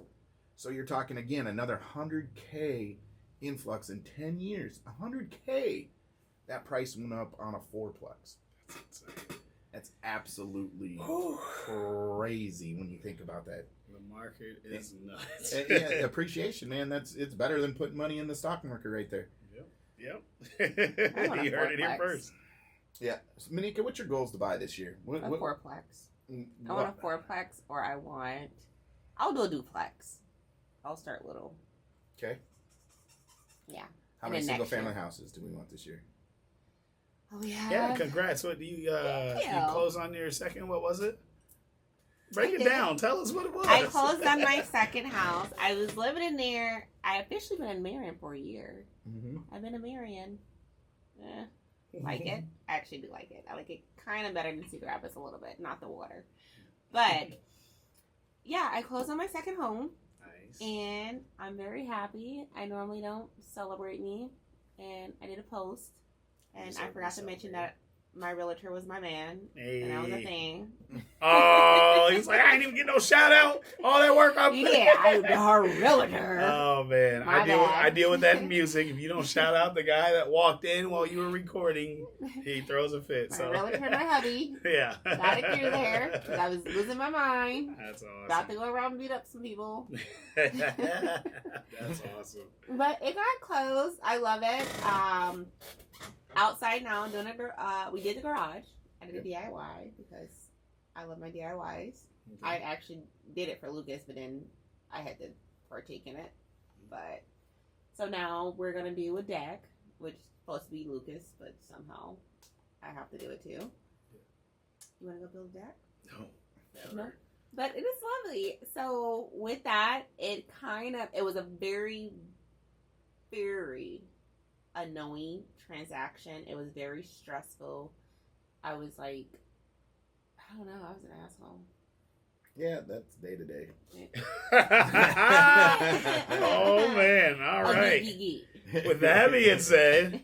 So you're talking again another $100K influx in 10 years. $100K. That price went up on a fourplex. That's absolutely crazy when you think about that. The market is nuts. Yeah, appreciation, man. It's better than putting money in the stock market right there. Yep. You heard it here first. Yeah, Monica, what's your goals to buy this year? A fourplex. I want a fourplex, or I'll do a duplex. I'll start little. Okay. Yeah. How many single family houses do we want this year? Oh yeah. Yeah, congrats. What do you Thank you. you close on your second? What was it? Break it down. Tell us what it was. I closed on my second house. I was living in there. I officially been in Marion for a year. Mm-hmm. I've been in Marion. Like it. I actually do like it. I like it kind of better than Cedar Rapids a little bit, not the water. But yeah, I closed on my second home, Nice. and I'm very happy. I normally don't celebrate me, and I did a post, and I forgot to mention that my realtor was my man, and that was a thing. Oh, he's like, I didn't even get no shout out. All that work I put. Yeah, I'm her realtor. Oh man, My I bad. deal with that in music. If you don't shout out the guy that walked in while you were recording, he throws a fit. My So realtor, my hubby. yeah, Got it through there because I was losing my mind. That's awesome. About to go around and beat up some people. That's awesome. But it got closed. I love it. Outside now, doing we did the garage. I did a DIY because I love my DIYs. I actually did it for Lucas, but then I had to partake in it. But so now we're gonna do a deck, which is supposed to be Lucas, but somehow I have to do it too. You want to go build a deck? No. No. But it is lovely. So with that, it was a very, very annoying transaction. It was very stressful. I was like, I don't know, I was an asshole. Yeah, that's day to day. Oh man! All right. With that being said,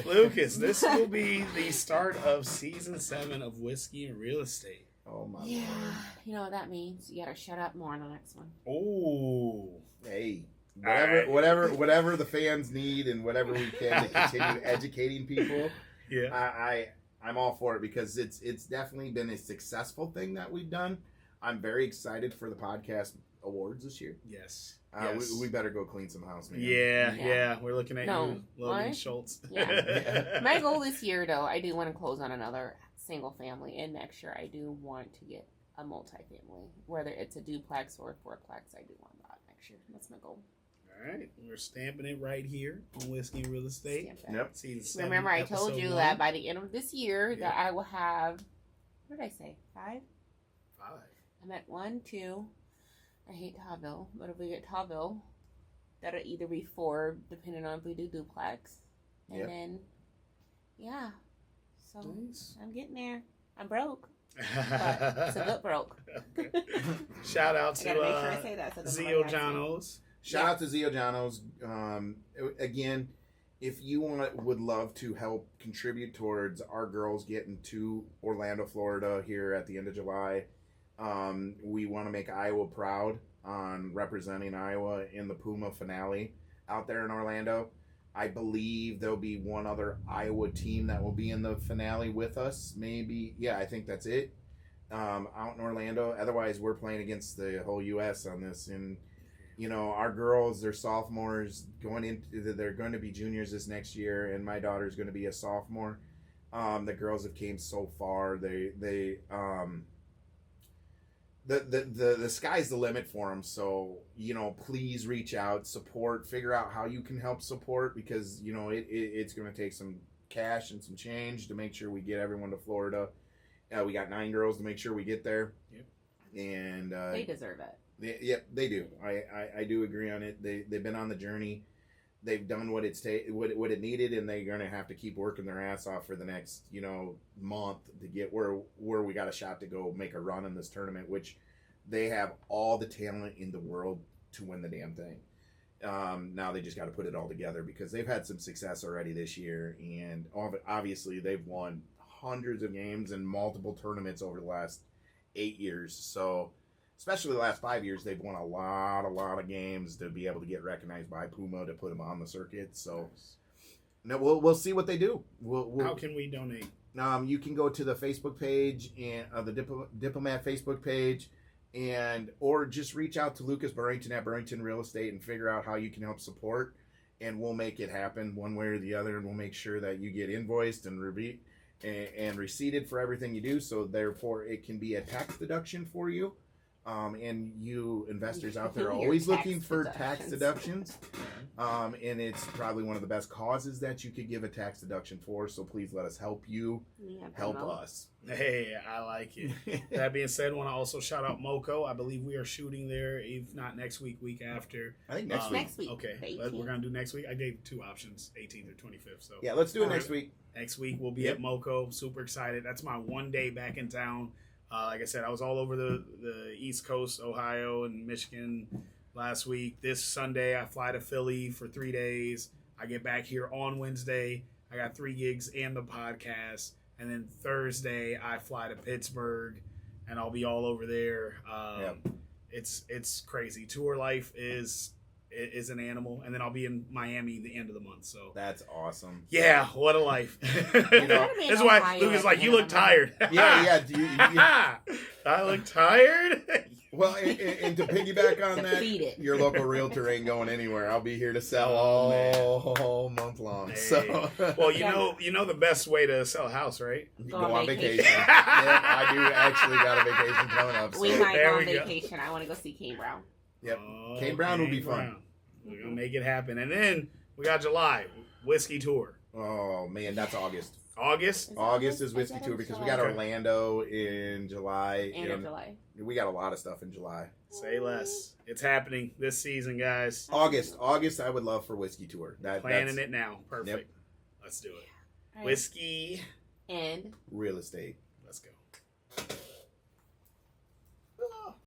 Lucas, this will be the start of season 7 of Whiskey and Real Estate. Oh my Yeah, lord. you know what that means. You gotta shut up more on the next one. Oh. Hey, Alright. whatever the fans need and whatever we can to continue educating people, Yeah. I'm all for it because it's definitely been a successful thing that we've done. I'm very excited for the podcast awards this year. Yes. We better go clean some house, man. Yeah. We're looking at No. you, Logan What? Schultz. Yeah. My goal this year, though, I do want to close on another single family, and next year I do want to get a multifamily, whether it's a duplex or a fourplex. I do want that next year. That's my goal. All right. We're stamping it right here on Whiskey and Real Estate. Stamp that. Yep. Season 7, Remember, I told episode you 1. that by the end of this year Yeah. that I will have. What did I say? 5? 5. I'm at 1, 2. I hate Taubville, but if we get Taubville, that'll either be 4, depending on if we do duplex, and Yep. then, yeah. So Nice. I'm getting there. I'm broke, but it's a good broke. Shout out I gotta make sure to I say that. So Zio nobody asks me. Janos. Shout out to Zio Janos. Again, if you would love to help contribute towards our girls getting to Orlando, Florida here at the end of July, we want to make Iowa proud on representing Iowa in the Puma finale out there in Orlando. I believe there'll be one other Iowa team that will be in the finale with us. Maybe, yeah, I think that's it. Out in Orlando. Otherwise, we're playing against the whole U.S. on this. And, you know, our girls, they're sophomores they're going to be juniors this next year. And my daughter's going to be a sophomore. The girls have came so far. The sky's the limit for them. So, you know, please reach out, support, figure out how you can help support because, you know, it's going to take some cash and some change to make sure we get everyone to Florida. We got 9 girls to make sure we get there. Yep. And They deserve it. they do. I do agree on it. They've been on the journey. They've done what it needed, and they're gonna have to keep working their ass off for the next month to get where we got a shot to go make a run in this tournament. Which they have all the talent in the world to win the damn thing. Now they just got to put it all together because they've had some success already this year, and obviously they've won hundreds of games and multiple tournaments over the last 8 years. So, especially the last 5 years, they've won a lot of games to be able to get recognized by Puma to put them on the circuit. So, no, we'll see what they do. How can we donate? You can go to the Facebook page and the Diplomat Facebook page, or just reach out to Lucas Burrington at Burrington Real Estate and figure out how you can help support, and we'll make it happen one way or the other, and we'll make sure that you get invoiced and receipted for everything you do, so therefore it can be a tax deduction for you. And you investors out there are Your always tax looking for tax deductions. deductions. And it's probably one of the best causes that you could give a tax deduction for. So please let us help you. Yeah, Help Venmo. us. Hey, I like it. That being said, I want to also shout out Moco. I believe we are shooting there, if not next week, week after. I think next week. Next week. Okay, the we're 18th. gonna do next week. I gave 2 options, 18th or 25th. So Yeah, let's do it Alright. next week. next week we'll be Yep. at Moco. Super excited. That's my one day back in town. Like I said, I was all over the East Coast, Ohio and Michigan last week. This Sunday I fly to Philly for 3 days. I get back here on Wednesday. I got 3 gigs and the podcast. And then Thursday I fly to Pittsburgh and I'll be all over there. Yep. It's crazy. Tour life is an animal. And then I'll be in Miami the end of the month. So That's awesome. yeah, what a life. You know, This is why Ohio Luke is at like, the you end look of the month." tired. Yeah. Do you, I look tired. well, and to piggyback on that, Defeated. your local realtor ain't going anywhere. I'll be here to sell Oh, all month long. Hey. So, Well, Yeah. you know the best way to sell a house, right? go Go on on vacation. vacation. Yeah, I do actually got a vacation coming up. We So. might There go on we go. vacation. I want to go see Kane Brown. Yep. Oh, Kane Brown will be Kane fun. Brown. We're gonna make it happen, and then we got July whiskey tour. Oh man, that's August. August. August is whiskey that tour in because we July? got Orlando in July. End of and July. we got a lot of stuff in July. Say less. It's happening this season, guys. August, I would love for whiskey tour. Planning That's it now. Perfect. Yep. Let's do it. All right. Whiskey. And real estate. Let's go.